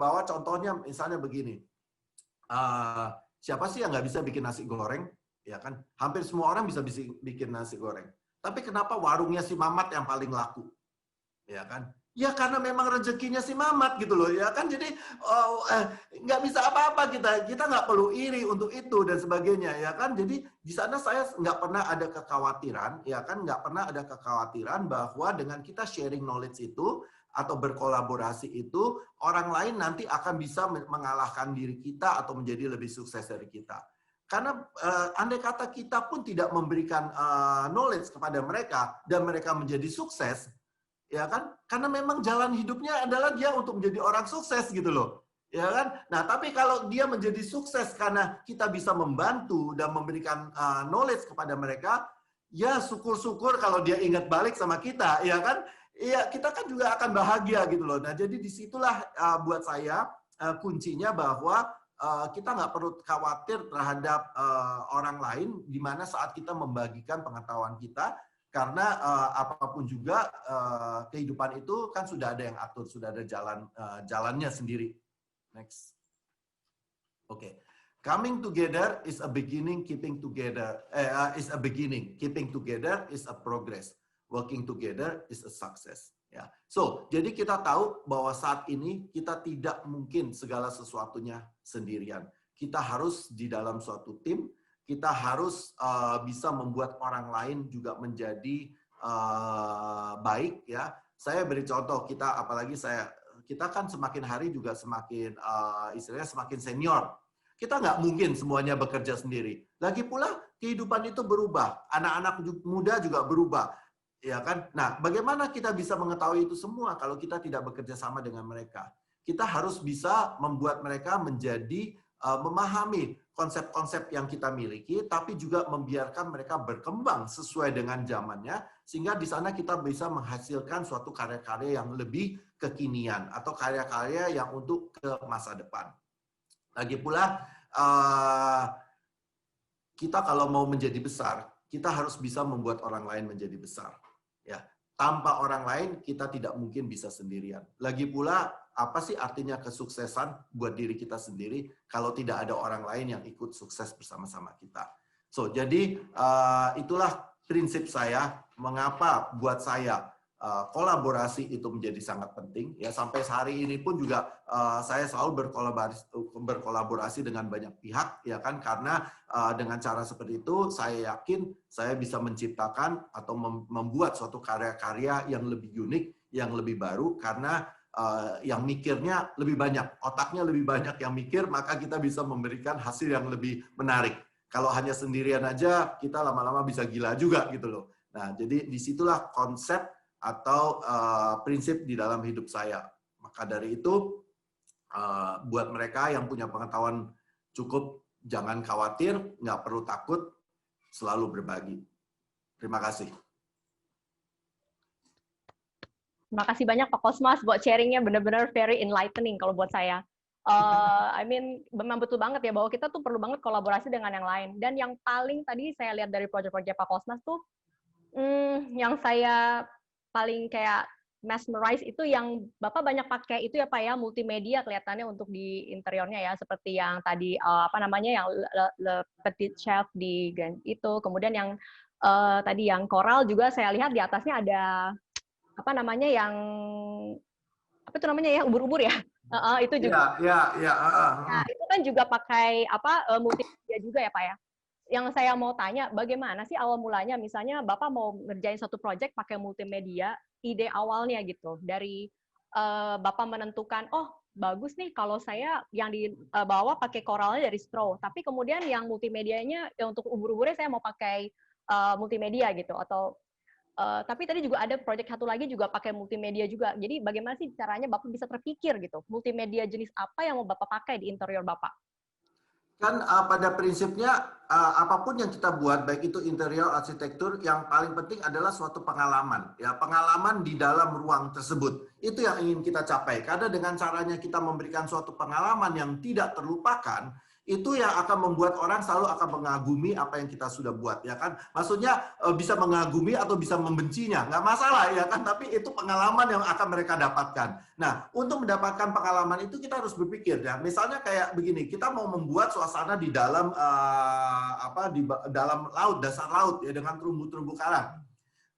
Speaker 3: bahwa contohnya misalnya begini. Siapa sih yang nggak bisa bikin nasi goreng ya kan? Hampir semua orang bisa bikin nasi goreng. Tapi kenapa warungnya si Mamat yang paling laku? Ya kan? Ya karena memang rezekinya si Mamat gitu loh ya kan. Jadi nggak bisa apa-apa, kita nggak perlu iri untuk itu dan sebagainya ya kan. Jadi di sana saya nggak pernah ada kekhawatiran ya kan, nggak pernah ada kekhawatiran bahwa dengan kita sharing knowledge itu atau berkolaborasi itu, orang lain nanti akan bisa mengalahkan diri kita atau menjadi lebih sukses dari kita. Karena andai kata kita pun tidak memberikan knowledge kepada mereka dan mereka menjadi sukses, ya kan? Karena memang jalan hidupnya adalah dia untuk menjadi orang sukses gitu loh. Ya kan? Nah, tapi kalau dia menjadi sukses karena kita bisa membantu dan memberikan knowledge kepada mereka, ya syukur-syukur kalau dia ingat balik sama kita, ya kan? Iya, kita kan juga akan bahagia gitu loh. Nah, jadi disitulah buat saya kuncinya bahwa kita nggak perlu khawatir terhadap orang lain di mana saat kita membagikan pengetahuan kita, karena apapun juga kehidupan itu kan sudah ada yang atur, sudah ada jalannya sendiri. Next. Oke. Coming together is a beginning, keeping together is a beginning, keeping together is a progress, working together is a success. Ya, so jadi kita tahu bahwa saat ini kita tidak mungkin segala sesuatunya sendirian. Kita harus di dalam suatu tim, kita harus bisa membuat orang lain juga menjadi baik. Ya, saya beri contoh, kita kan semakin hari juga semakin istilahnya semakin senior. Kita nggak mungkin semuanya bekerja sendiri. Lagi pula kehidupan itu berubah, anak-anak muda juga berubah, ya kan? Nah, bagaimana kita bisa mengetahui itu semua kalau kita tidak bekerja sama dengan mereka? Kita harus bisa membuat mereka menjadi memahami konsep-konsep yang kita miliki, tapi juga membiarkan mereka berkembang sesuai dengan zamannya, sehingga di sana kita bisa menghasilkan suatu karya-karya yang lebih kekinian atau karya-karya yang untuk ke masa depan. Lagi pula, kita kalau mau menjadi besar, kita harus bisa membuat orang lain menjadi besar. Ya, tanpa orang lain, kita tidak mungkin bisa sendirian. Lagi pula, apa sih artinya kesuksesan buat diri kita sendiri kalau tidak ada orang lain yang ikut sukses bersama-sama kita? So, jadi itulah prinsip saya, mengapa buat saya kolaborasi itu menjadi sangat penting. Ya, sampai hari ini pun juga saya selalu berkolaborasi dengan banyak pihak, ya kan, karena dengan cara seperti itu saya yakin saya bisa menciptakan atau membuat suatu karya-karya yang lebih unik, yang lebih baru, karena yang mikirnya lebih banyak, otaknya lebih banyak yang mikir, maka kita bisa memberikan hasil yang lebih menarik. Kalau hanya sendirian aja, kita lama-lama bisa gila juga gitu loh. Nah, jadi disitulah konsep atau prinsip di dalam hidup saya. Maka dari itu, buat mereka yang punya pengetahuan cukup, jangan khawatir, nggak perlu takut, selalu berbagi. Terima kasih.
Speaker 4: Terima kasih banyak Pak Kosmas buat sharingnya, benar-benar very enlightening kalau buat saya. Memang betul banget ya bahwa kita tuh perlu banget kolaborasi dengan yang lain. Dan yang paling tadi saya lihat dari proyek-proyek Pak Kosmas tuh, yang saya paling kayak mesmerize itu yang Bapak banyak pakai itu ya Pak ya, multimedia kelihatannya untuk di interiornya ya, seperti yang tadi yang Le Petit Chef di Grand itu, kemudian yang tadi yang koral juga saya lihat di atasnya ada yang ubur-ubur ya. Itu juga. Nah, itu kan juga pakai multimedia juga ya Pak ya. Yang saya mau tanya, bagaimana sih awal mulanya, misalnya Bapak mau ngerjain satu project pakai multimedia, ide awalnya gitu, dari Bapak menentukan, oh bagus nih kalau saya yang dibawa pakai koralnya dari straw, tapi kemudian yang multimedianya untuk ubur-uburnya saya mau pakai multimedia gitu, atau tapi tadi juga ada project satu lagi juga pakai multimedia juga. Jadi bagaimana sih caranya Bapak bisa terpikir gitu, multimedia jenis apa yang mau Bapak pakai di interior Bapak?
Speaker 3: Kan pada prinsipnya apapun yang kita buat, baik itu interior, arsitektur, yang paling penting adalah suatu pengalaman. Ya, pengalaman di dalam ruang tersebut. Itu yang ingin kita capai. Karena dengan caranya kita memberikan suatu pengalaman yang tidak terlupakan, itu yang akan membuat orang selalu akan mengagumi apa yang kita sudah buat, ya kan? Maksudnya bisa mengagumi atau bisa membencinya, nggak masalah, ya kan? Tapi itu pengalaman yang akan mereka dapatkan. Nah, untuk mendapatkan pengalaman itu kita harus berpikir, ya. Misalnya kayak begini, kita mau membuat suasana di dalam di dalam laut, dasar laut, ya, dengan terumbu-terumbu karang.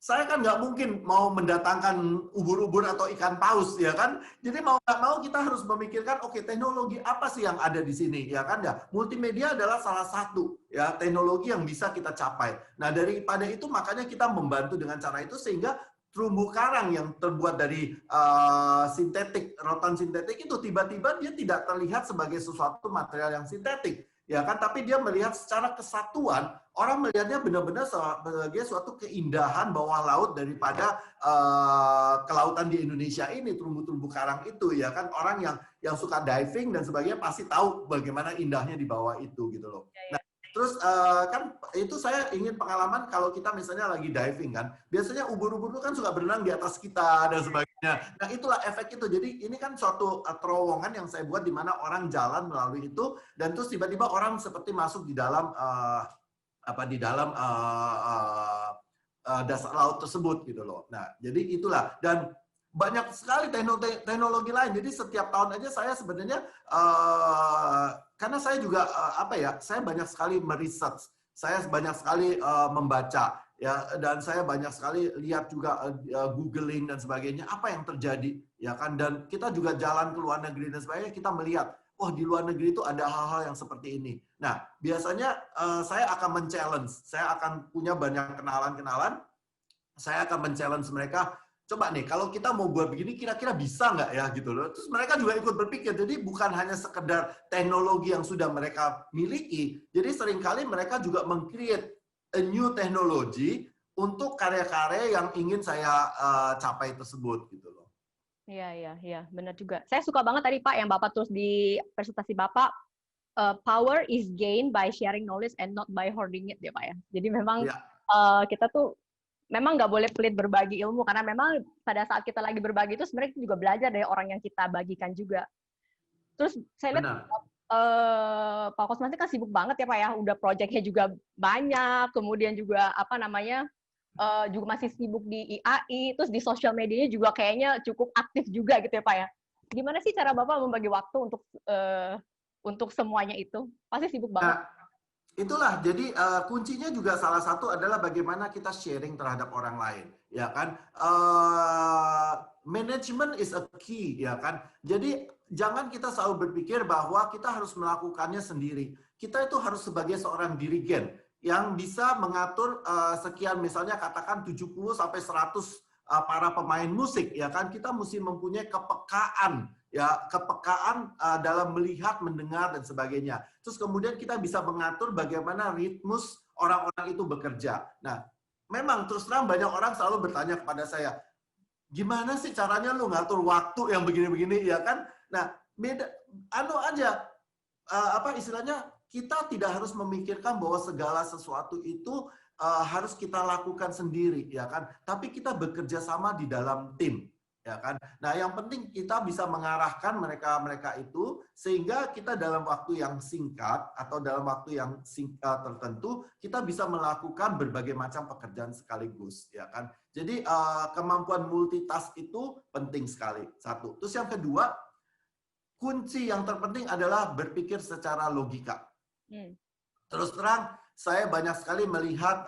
Speaker 3: Saya kan nggak mungkin mau mendatangkan ubur-ubur atau ikan paus, ya kan? Jadi mau nggak mau kita harus memikirkan, oke, teknologi apa sih yang ada di sini, ya kan? Ya, multimedia adalah salah satu ya teknologi yang bisa kita capai. Nah, daripada itu makanya kita membantu dengan cara itu sehingga terumbu karang yang terbuat dari sintetik, rotan sintetik itu tiba-tiba dia tidak terlihat sebagai sesuatu material yang sintetik. Ya kan, tapi dia melihat secara kesatuan, orang melihatnya benar-benar sebagai suatu keindahan bawah laut daripada kelautan di Indonesia ini, terumbu-terumbu karang itu, ya kan. Orang yang suka diving dan sebagainya pasti tahu bagaimana indahnya di bawah itu gitu loh. Nah, Terus kan itu saya ingin pengalaman kalau kita misalnya lagi diving kan, biasanya ubur-ubur itu kan suka berenang di atas kita dan sebagainya. Nah itulah efek itu. Jadi ini kan suatu terowongan yang saya buat di mana orang jalan melalui itu, dan terus tiba-tiba orang seperti masuk di dalam dasar laut tersebut gitu loh. Nah jadi itulah, dan banyak sekali teknologi lain. Jadi setiap tahun aja saya sebenarnya karena saya juga saya banyak sekali meriset, saya banyak sekali membaca ya, dan saya banyak sekali lihat juga googling dan sebagainya apa yang terjadi ya kan, dan kita juga jalan ke luar negeri dan sebagainya, kita melihat oh di luar negeri itu ada hal-hal yang seperti ini. Nah biasanya saya akan men-challenge, saya akan punya banyak kenalan-kenalan, saya akan men-challenge mereka. Coba nih, kalau kita mau buat begini, kira-kira bisa nggak ya gitu loh. Terus mereka juga ikut berpikir. Jadi bukan hanya sekedar teknologi yang sudah mereka miliki. Jadi seringkali mereka juga meng-create a new technology untuk karya-karya yang ingin saya capai tersebut gitu loh.
Speaker 4: Iya, benar juga. Saya suka banget tadi Pak yang Bapak tulis di presentasi Bapak, power is gained by sharing knowledge and not by hoarding it ya Pak ya. Jadi memang kita tuh memang nggak boleh pelit berbagi ilmu, karena memang pada saat kita lagi berbagi itu sebenarnya kita juga belajar dari orang yang kita bagikan juga. Terus saya lihat Pak Kosmansyah kan sibuk banget ya Pak ya, udah proyeknya juga banyak, kemudian juga juga masih sibuk di IAI, terus di sosial medianya juga kayaknya cukup aktif juga gitu ya Pak ya. Gimana sih cara Bapak membagi waktu untuk semuanya itu? Pasti sibuk banget.
Speaker 3: Itulah, jadi kuncinya juga salah satu adalah bagaimana kita sharing terhadap orang lain, ya kan? Management is a key, ya kan? Jadi jangan kita selalu berpikir bahwa kita harus melakukannya sendiri. Kita itu harus sebagai seorang dirigen yang bisa mengatur sekian, misalnya katakan 70 sampai 100 para pemain musik, ya kan? Kita mesti mempunyai kepekaan, ya, kepekaan dalam melihat, mendengar dan sebagainya. Terus kemudian kita bisa mengatur bagaimana ritmus orang-orang itu bekerja. Nah, memang terus terang banyak orang selalu bertanya kepada saya, gimana sih caranya lu ngatur waktu yang begini-begini, ya kan? Nah, beda istilahnya, kita tidak harus memikirkan bahwa segala sesuatu itu harus kita lakukan sendiri, ya kan? Tapi kita bekerja sama di dalam tim, ya kan? Nah, yang penting kita bisa mengarahkan mereka itu sehingga kita dalam waktu yang singkat atau dalam waktu yang tertentu kita bisa melakukan berbagai macam pekerjaan sekaligus, ya kan? Jadi kemampuan multitask itu penting sekali, satu. Terus yang kedua, kunci yang terpenting adalah berpikir secara logika. Terus terang, saya banyak sekali melihat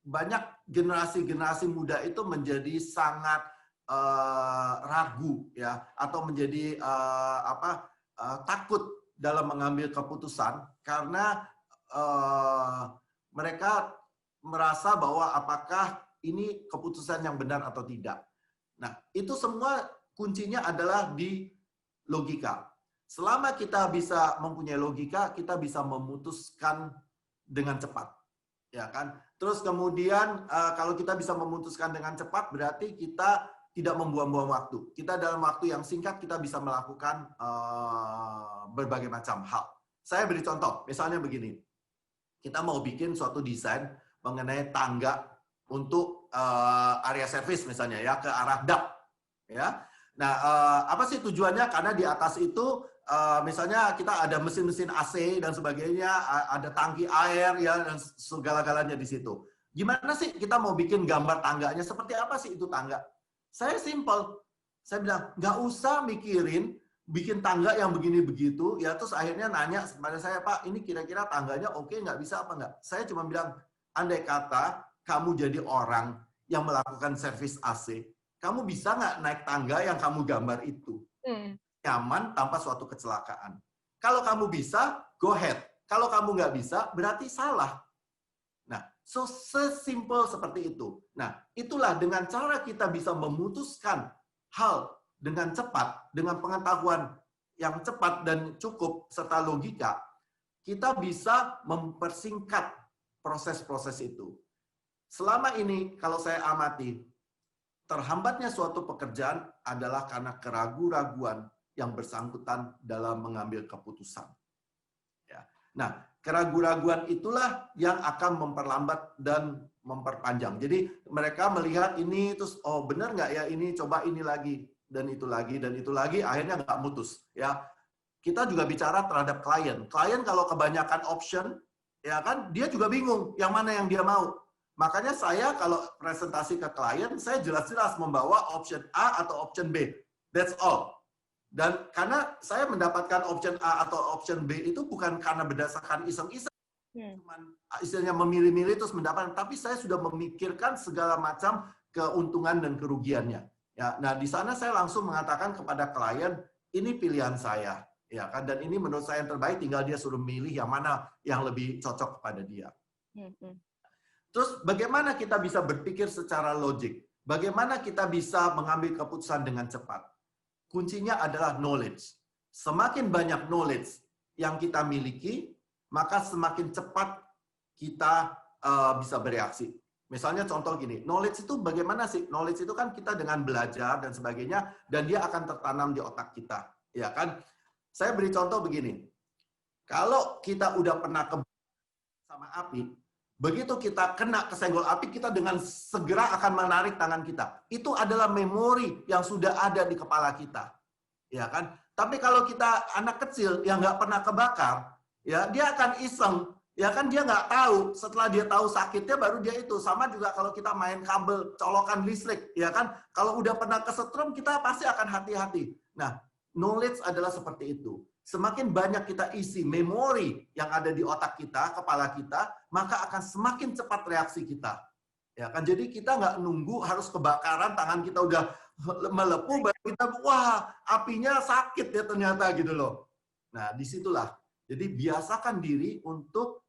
Speaker 3: banyak generasi muda itu menjadi sangat ragu, ya, atau menjadi takut dalam mengambil keputusan karena mereka merasa bahwa apakah ini keputusan yang benar atau tidak. Nah, itu semua kuncinya adalah di logika. Selama kita bisa mempunyai logika, kita bisa memutuskan dengan cepat, ya kan? Terus kemudian kalau kita bisa memutuskan dengan cepat, berarti kita tidak membuang-buang waktu. Kita dalam waktu yang singkat kita bisa melakukan berbagai macam hal. Saya beri contoh, misalnya begini, kita mau bikin suatu desain mengenai tangga untuk area service misalnya, ya, ke arah dak, ya. Nah, apa sih tujuannya? Karena di atas itu misalnya kita ada mesin-mesin AC dan sebagainya, ada tangki air, ya, dan segala-galanya di situ. Gimana sih kita mau bikin gambar tangganya? Seperti apa sih itu tangga? Saya simple. Saya bilang, nggak usah mikirin bikin tangga yang begini begitu, ya. Terus akhirnya nanya kepada saya, Pak, ini kira-kira tangganya oke nggak, bisa apa nggak? Saya cuma bilang, andai kata kamu jadi orang yang melakukan servis AC, kamu bisa nggak naik tangga yang kamu gambar itu? Nyaman tanpa suatu kecelakaan. Kalau kamu bisa, go ahead. Kalau kamu nggak bisa, berarti salah. Nah, sesimpel seperti itu. Nah, itulah dengan cara kita bisa memutuskan hal dengan cepat, dengan pengetahuan yang cepat dan cukup, serta logika, kita bisa mempersingkat proses-proses itu. Selama ini, kalau saya amati, terhambatnya suatu pekerjaan adalah karena keraguan-raguan yang bersangkutan dalam mengambil keputusan. Ya. Nah, keraguan-keraguan itulah yang akan memperlambat dan memperpanjang. Jadi mereka melihat ini terus, oh benar nggak ya ini, coba ini lagi dan itu lagi dan itu lagi, akhirnya nggak mutus. Ya, kita juga bicara terhadap klien. Klien kalau kebanyakan option, ya kan, dia juga bingung yang mana yang dia mau. Makanya saya kalau presentasi ke klien, saya jelas-jelas membawa option A atau option B. That's all. Dan karena saya mendapatkan option A atau option B itu bukan karena berdasarkan iseng-iseng, cuman istilahnya memilih-milih terus mendapatkan, tapi saya sudah memikirkan segala macam keuntungan dan kerugiannya. Ya, nah di sana saya langsung mengatakan kepada klien, ini pilihan saya, ya kan, dan ini menurut saya yang terbaik, tinggal dia suruh milih yang mana yang lebih cocok kepada dia. Terus bagaimana kita bisa berpikir secara logik? Bagaimana kita bisa mengambil keputusan dengan cepat? Kuncinya adalah knowledge. Semakin banyak knowledge yang kita miliki, maka semakin cepat kita bisa bereaksi. Misalnya contoh gini, knowledge itu bagaimana sih? Knowledge itu kan kita dengan belajar dan sebagainya, dan dia akan tertanam di otak kita. Ya kan? Saya beri contoh begini. Kalau kita udah pernah sama api, begitu kita kena kesenggol api, kita dengan segera akan menarik tangan kita. Itu adalah memori yang sudah ada di kepala kita. Ya kan? Tapi kalau kita anak kecil yang nggak pernah kebakar, ya dia akan iseng. Ya kan, dia nggak tahu. Setelah dia tahu sakitnya, baru dia itu. Sama juga kalau kita main kabel, colokan listrik. Ya kan? Kalau udah pernah kesetrum, kita pasti akan hati-hati. Nah, knowledge adalah seperti itu. Semakin banyak kita isi memori yang ada di otak kita, kepala kita, maka akan semakin cepat reaksi kita. Ya kan, jadi kita nggak nunggu harus kebakaran, tangan kita udah melepuh, baru kita, wah apinya sakit ya ternyata gitu loh. Nah disitulah. Jadi biasakan diri untuk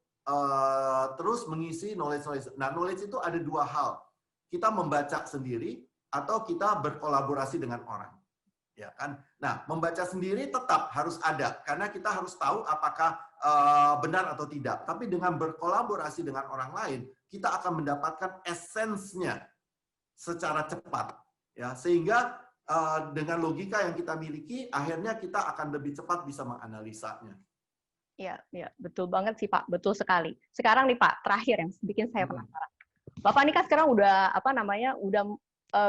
Speaker 3: terus mengisi knowledge. Nah knowledge itu ada dua hal. Kita membaca sendiri atau kita berkolaborasi dengan orang. Ya kan? Nah, membaca sendiri tetap harus ada karena kita harus tahu apakah benar atau tidak. Tapi dengan berkolaborasi dengan orang lain, kita akan mendapatkan esensnya secara cepat. Ya, sehingga dengan logika yang kita miliki, akhirnya kita akan lebih cepat bisa menganalisanya.
Speaker 4: Iya, ya, betul banget sih Pak, betul sekali. Sekarang nih Pak, terakhir yang bikin saya penasaran. Bapak ini kan sekarang udah udah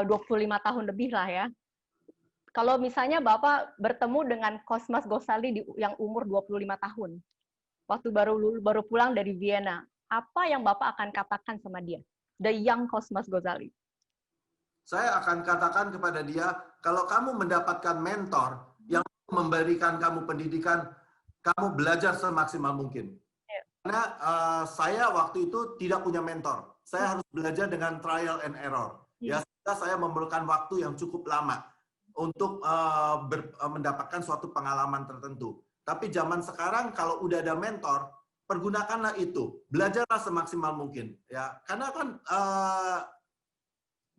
Speaker 4: 25 tahun lebih lah ya. Kalau misalnya Bapak bertemu dengan Cosmas Ghazali yang umur 25 tahun, waktu baru pulang dari Vienna, apa yang Bapak akan katakan sama dia? The young Cosmas Ghazali.
Speaker 3: Saya akan katakan kepada dia, kalau kamu mendapatkan mentor yang memberikan kamu pendidikan, kamu belajar semaksimal mungkin. Karena saya waktu itu tidak punya mentor. Saya harus belajar dengan trial and error. Ya, saya memerlukan waktu yang cukup lama untuk mendapatkan suatu pengalaman tertentu. Tapi zaman sekarang kalau udah ada mentor, pergunakanlah itu, belajarlah semaksimal mungkin. Ya, karena kan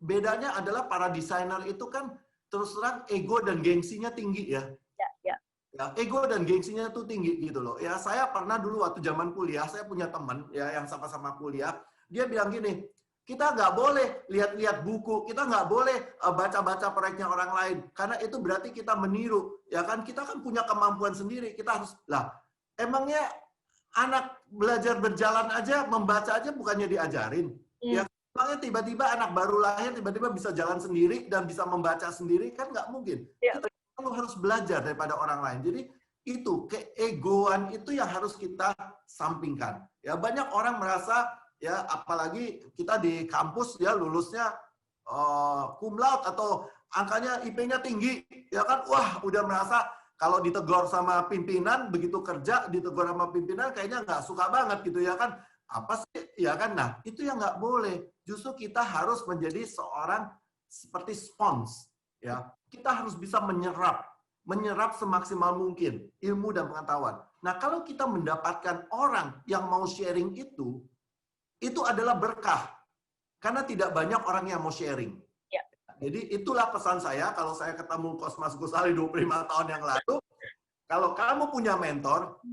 Speaker 3: bedanya adalah para desainer itu kan terus terang ego dan gengsinya tinggi ya. Ya, ego dan gengsinya itu tinggi gitu loh. Ya, saya pernah dulu waktu zaman kuliah, saya punya teman ya yang sama-sama kuliah, dia bilang gini, kita nggak boleh lihat-lihat buku, kita nggak boleh baca-baca proyeknya orang lain, karena itu berarti kita meniru, ya kan? Kita kan punya kemampuan sendiri, kita harus lah. Emangnya anak belajar berjalan aja, membaca aja bukannya diajarin? Ya, emangnya tiba-tiba anak baru lahir tiba-tiba bisa jalan sendiri dan bisa membaca sendiri, kan nggak mungkin. Kita harus belajar daripada orang lain. Jadi itu keegoan itu yang harus kita sampingkan. Ya, banyak orang merasa ya, apalagi kita di kampus ya lulusnya cum laude atau angkanya IP-nya tinggi, ya kan, wah udah merasa kalau ditegur sama pimpinan, begitu kerja ditegur sama pimpinan kayaknya nggak suka banget gitu ya kan, apa sih ya kan. Nah itu yang nggak boleh, justru kita harus menjadi seorang seperti spons ya, kita harus bisa menyerap semaksimal mungkin ilmu dan pengetahuan. Nah kalau kita mendapatkan orang yang mau sharing itu adalah berkah. Karena tidak banyak orang yang mau sharing.
Speaker 4: Ya.
Speaker 3: Jadi itulah pesan saya kalau saya ketemu Cosmas Ghazali 25 tahun yang lalu. Kalau kamu punya mentor,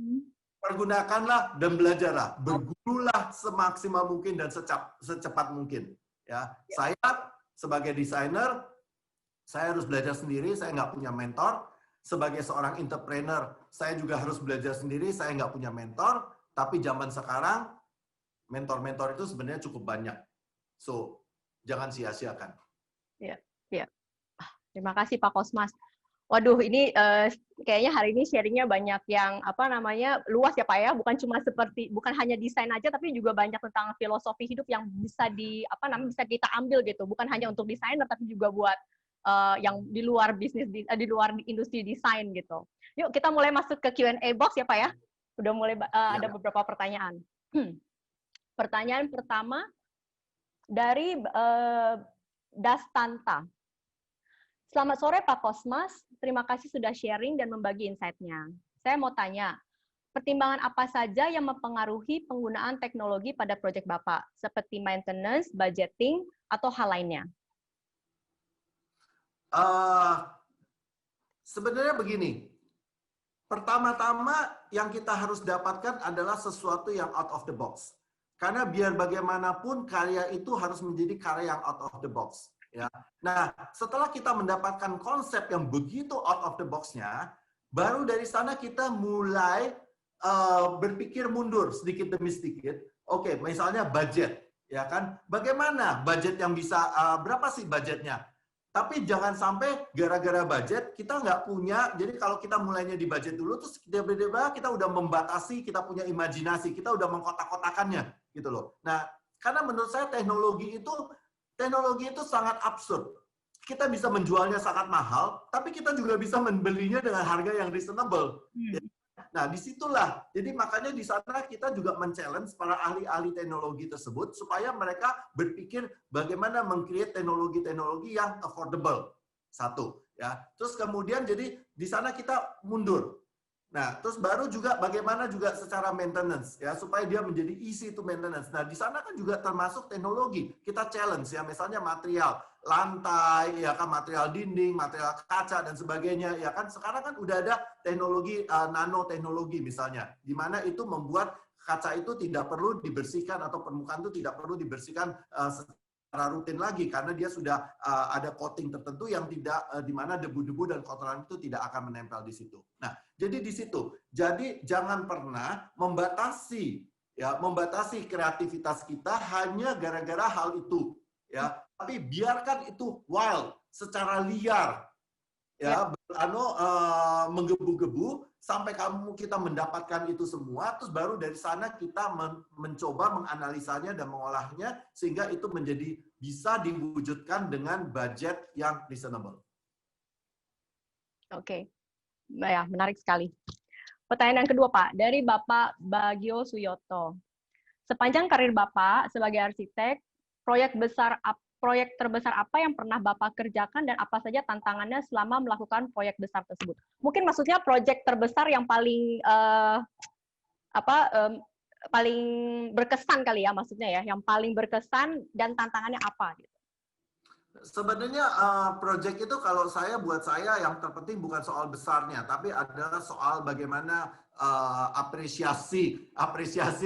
Speaker 3: pergunakanlah dan belajarlah. Bergurulah semaksimal mungkin dan secepat mungkin. Ya. Saya sebagai desainer, saya harus belajar sendiri, saya nggak punya mentor. Sebagai seorang entrepreneur, saya juga harus belajar sendiri, saya nggak punya mentor. Tapi zaman sekarang, mentor-mentor itu sebenarnya cukup banyak. So, jangan sia-siakan.
Speaker 4: Ya, ya. Terima kasih Pak Kosmas. Waduh, ini kayaknya hari ini sharingnya banyak yang luas ya Pak ya. Bukan hanya desain aja, tapi juga banyak tentang filosofi hidup yang bisa bisa kita ambil gitu. Bukan hanya untuk desainer, tapi juga buat yang di luar bisnis, di luar industri desain gitu. Yuk kita mulai masuk ke Q&A box ya Pak ya. Udah mulai ada beberapa pertanyaan. Pertanyaan pertama dari Dastanta. Selamat sore Pak Kosmas, terima kasih sudah sharing dan membagi insight-nya. Saya mau tanya, pertimbangan apa saja yang mempengaruhi penggunaan teknologi pada proyek Bapak, seperti maintenance, budgeting, atau hal lainnya?
Speaker 3: Sebenarnya begini, pertama-tama yang kita harus dapatkan adalah sesuatu yang out of the box. Karena biar bagaimanapun karya itu harus menjadi karya yang out of the box. Ya. Nah, setelah kita mendapatkan konsep yang begitu out of the box-nya, baru dari sana kita mulai berpikir mundur sedikit demi sedikit. Oke, misalnya budget, ya kan? Bagaimana budget yang bisa berapa sih budgetnya? Tapi jangan sampai gara-gara budget kita nggak punya. Jadi kalau kita mulainya di budget dulu, terus tiba-tiba kita udah membatasi, kita punya imajinasi, kita udah mengkotak-kotakannya, gitu loh. Nah, karena menurut saya teknologi itu sangat absurd. Kita bisa menjualnya sangat mahal, tapi kita juga bisa membelinya dengan harga yang reasonable. Nah, disitulah. Jadi makanya di sana kita juga men-challenge para ahli-ahli teknologi tersebut supaya mereka berpikir bagaimana meng-create teknologi-teknologi yang affordable. Satu, ya. Terus kemudian jadi di sana kita mundur. Nah, terus baru juga bagaimana juga secara maintenance ya supaya dia menjadi easy to maintenance. Nah, di sana kan juga termasuk teknologi. Kita challenge ya, misalnya material lantai, ya kan, material dinding, material kaca dan sebagainya. Ya kan sekarang kan udah ada teknologi nanoteknologi misalnya, di mana itu membuat kaca itu tidak perlu dibersihkan atau permukaan itu tidak perlu dibersihkan secara rutin lagi karena dia sudah ada coating tertentu yang tidak di mana debu-debu dan kotoran itu tidak akan menempel di situ. Nah, jadi di situ. Jadi jangan pernah membatasi kreativitas kita hanya gara-gara hal itu, ya. Tapi biarkan itu wild, secara liar, ya, menggebu-gebu sampai kita mendapatkan itu semua, terus baru dari sana kita mencoba menganalisanya dan mengolahnya sehingga itu menjadi bisa diwujudkan dengan budget yang reasonable.
Speaker 4: Oke. Ya, menarik sekali. Pertanyaan yang kedua, Pak, dari Bapak Bagio Suyoto. Sepanjang karir Bapak sebagai arsitek, proyek terbesar apa yang pernah Bapak kerjakan dan apa saja tantangannya selama melakukan proyek besar tersebut? Mungkin maksudnya proyek terbesar yang paling paling berkesan kali ya, maksudnya ya, yang paling berkesan dan tantangannya apa? Gitu.
Speaker 3: Sebenarnya project itu kalau buat saya yang terpenting bukan soal besarnya, tapi adalah soal bagaimana apresiasi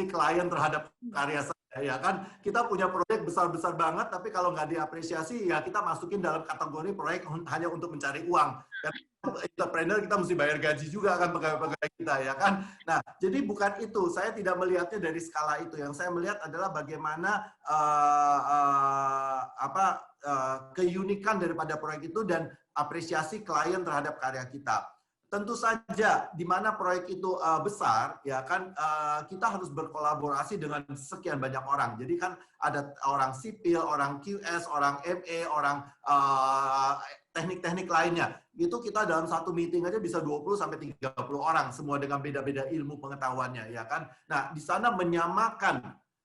Speaker 3: klien terhadap karya saya. Ya kan, kita punya proyek besar-besar banget, tapi kalau nggak diapresiasi, ya kita masukin dalam kategori proyek hanya untuk mencari uang. Dan entrepreneur kita mesti bayar gaji juga kan pegawai-pegawai kita, ya kan. Nah, jadi bukan itu. Saya tidak melihatnya dari skala itu. Yang saya melihat adalah bagaimana keunikan daripada proyek itu dan apresiasi klien terhadap karya kita. Tentu saja di mana proyek itu besar, ya kan, kita harus berkolaborasi dengan sekian banyak orang. Jadi kan ada orang sipil, orang QS, orang MA, orang teknik-teknik lainnya. Itu kita dalam satu meeting aja bisa 20 sampai 30 orang, semua dengan beda-beda ilmu pengetahuannya, ya kan. Nah, di sana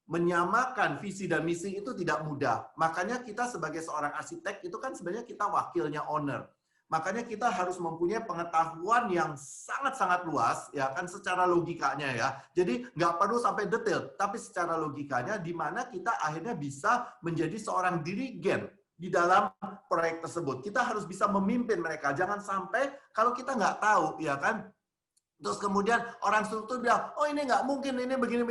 Speaker 3: menyamakan visi dan misi itu tidak mudah. Makanya kita sebagai seorang arsitek itu kan sebenarnya kita wakilnya owner. Makanya kita harus mempunyai pengetahuan yang sangat-sangat luas, ya kan, secara logikanya ya. Jadi nggak perlu sampai detail, tapi secara logikanya di mana kita akhirnya bisa menjadi seorang dirigen di dalam proyek tersebut. Kita harus bisa memimpin mereka. Jangan sampai kalau kita nggak tahu, ya kan, terus kemudian orang struktur bilang, oh ini nggak mungkin, ini begini,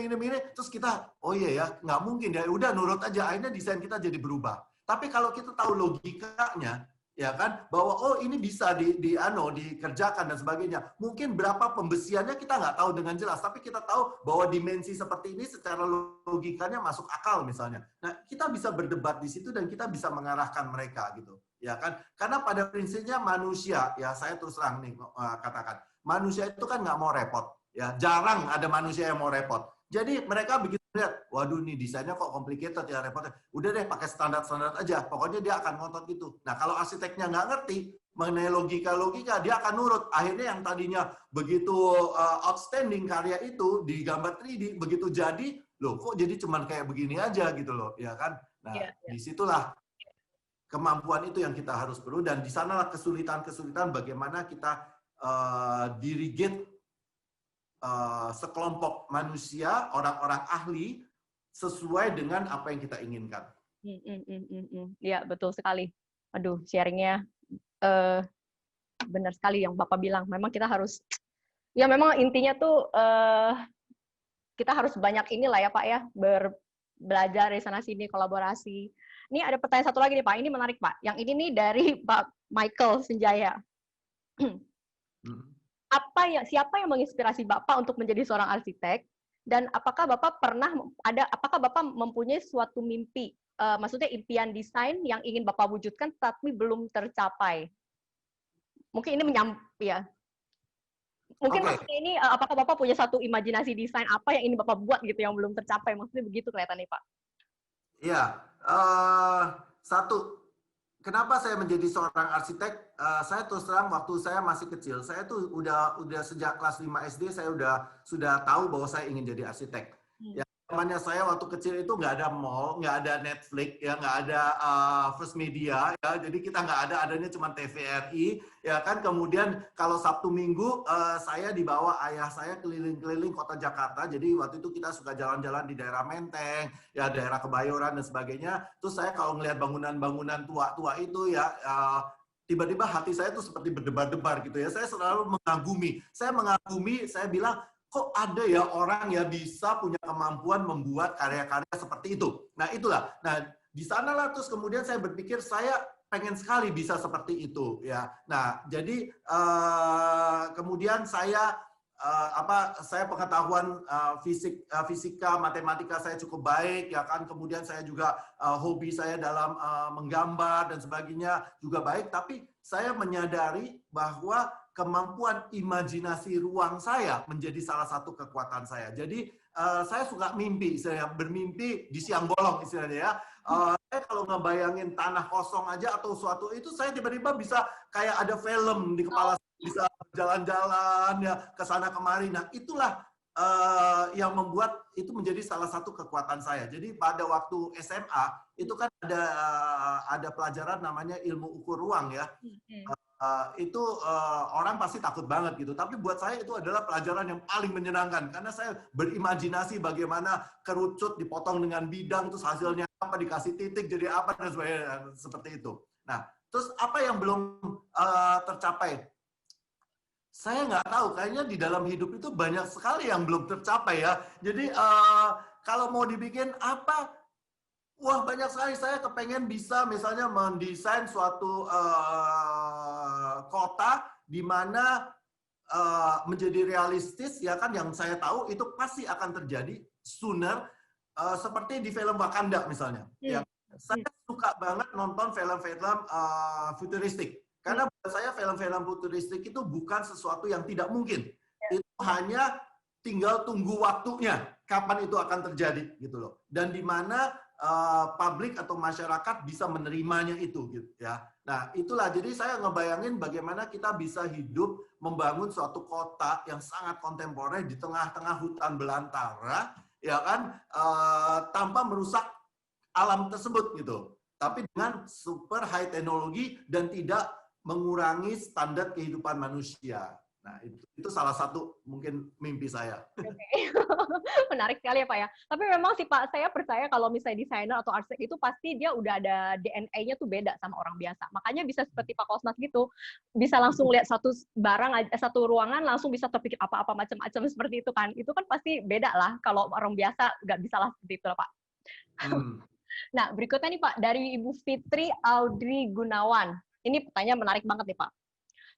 Speaker 3: terus kita, oh iya ya, nggak mungkin, ya udah nurut aja, akhirnya desain kita jadi berubah. Tapi kalau kita tahu logikanya, ya kan, bahwa oh ini bisa dikerjakan dan sebagainya. Mungkin berapa pembesiannya kita nggak tahu dengan jelas, tapi kita tahu bahwa dimensi seperti ini secara logikanya masuk akal misalnya. Nah, kita bisa berdebat di situ dan kita bisa mengarahkan mereka gitu, ya kan? Karena pada prinsipnya manusia, ya saya terus terang nih katakan, manusia itu kan nggak mau repot, ya jarang ada manusia yang mau repot. Jadi mereka begitu lihat, waduh nih desainnya kok complicated ya repotnya. Udah deh pakai standar-standar aja, pokoknya dia akan ngotot gitu. Nah kalau arsiteknya nggak ngerti mengenai logika-logika, dia akan nurut. Akhirnya yang tadinya begitu outstanding karya itu di gambar 3D, begitu jadi, loh kok jadi cuman kayak begini aja gitu loh, ya kan? Nah disitulah kemampuan itu yang kita harus perlu, dan di sanalah kesulitan-kesulitan bagaimana kita dirigate sekelompok manusia, orang-orang ahli, sesuai dengan apa yang kita inginkan.
Speaker 4: Ya, betul sekali. Aduh, sharingnya benar sekali yang Bapak bilang. Memang kita harus, ya memang intinya tuh kita harus banyak inilah ya Pak ya, belajar dari sana-sini, kolaborasi. Ini ada pertanyaan satu lagi nih Pak, ini menarik Pak. Yang ini nih dari Pak Michael Senjaya. Siapa yang menginspirasi Bapak untuk menjadi seorang arsitek, dan apakah Bapak mempunyai suatu mimpi, maksudnya impian desain yang ingin Bapak wujudkan tapi belum tercapai? Mungkin ini mungkin maksudnya ini apakah Bapak punya satu imajinasi desain apa yang ingin Bapak buat gitu yang belum tercapai? Maksudnya begitu kelihatannya Pak.
Speaker 3: Iya, satu. Kenapa saya menjadi seorang arsitek? Saya terus terang waktu saya masih kecil, saya tuh udah sejak kelas 5 SD saya sudah tahu bahwa saya ingin jadi arsitek. Ya, zamannya saya waktu kecil itu nggak ada mall, nggak ada Netflix, ya nggak ada First Media, ya jadi kita adanya cuma TVRI, ya kan. Kemudian kalau Sabtu Minggu saya dibawa ayah saya keliling-keliling kota Jakarta. Jadi waktu itu kita suka jalan-jalan di daerah Menteng, ya daerah Kebayoran dan sebagainya. Terus saya kalau ngelihat bangunan-bangunan tua-tua itu ya tiba-tiba hati saya tuh seperti berdebar-debar gitu ya. Saya selalu mengagumi. Saya bilang, kok ada ya orang ya bisa punya kemampuan membuat karya-karya seperti itu. Nah itulah. Nah di sanalah terus kemudian saya berpikir saya pengen sekali bisa seperti itu ya. Nah jadi kemudian saya pengetahuan fisika, matematika saya cukup baik ya kan. Kemudian saya juga hobi saya dalam menggambar dan sebagainya juga baik. Tapi saya menyadari bahwa kemampuan imajinasi ruang saya menjadi salah satu kekuatan saya. Jadi saya suka mimpi, saya bermimpi di siang bolong istilahnya ya. Saya kalau ngebayangin tanah kosong aja atau suatu itu, saya tiba-tiba bisa kayak ada film di kepala saya, bisa jalan-jalan ya ke sana kemari. Nah itulah yang membuat itu menjadi salah satu kekuatan saya. Jadi pada waktu SMA itu kan ada pelajaran namanya ilmu ukur ruang ya. Itu orang pasti takut banget gitu. Tapi buat saya itu adalah pelajaran yang paling menyenangkan karena saya berimajinasi bagaimana kerucut dipotong dengan bidang, terus hasilnya apa, dikasih titik jadi apa dan sebagainya seperti itu. Nah, terus apa yang belum tercapai? Saya nggak tahu. Kayaknya di dalam hidup itu banyak sekali yang belum tercapai ya. Jadi kalau mau dibikin apa? Wah, banyak sekali. Saya kepengen bisa misalnya mendesain suatu kota di mana menjadi realistis ya kan, yang saya tahu itu pasti akan terjadi sooner, seperti di film Wakanda misalnya. Ya, saya suka banget nonton film-film futuristik karena buat saya film-film futuristik itu bukan sesuatu yang tidak mungkin. Itu hanya tinggal tunggu waktunya kapan itu akan terjadi gitu loh. Dan di mana publik atau masyarakat bisa menerimanya itu gitu ya. Nah, itulah jadi saya ngebayangin bagaimana kita bisa hidup membangun suatu kota yang sangat kontemporer di tengah-tengah hutan belantara ya kan, tanpa merusak alam tersebut gitu. Tapi dengan super high teknologi dan tidak mengurangi standar kehidupan manusia. Nah, itu salah satu mungkin mimpi saya.
Speaker 4: Okay. Menarik sekali ya Pak ya. Tapi memang sih Pak, saya percaya kalau misalnya desainer atau arsitek itu pasti dia udah ada DNA-nya tuh beda sama orang biasa. Makanya bisa seperti Pak Kosmas gitu, bisa langsung lihat satu ruangan langsung bisa terpikir apa-apa macam-macam seperti itu kan. Itu kan pasti beda lah. Kalau orang biasa nggak bisa lah seperti itu lah Pak. Nah, berikutnya nih Pak, dari Ibu Fitri Audrey Gunawan. Ini pertanyaan menarik banget nih Pak.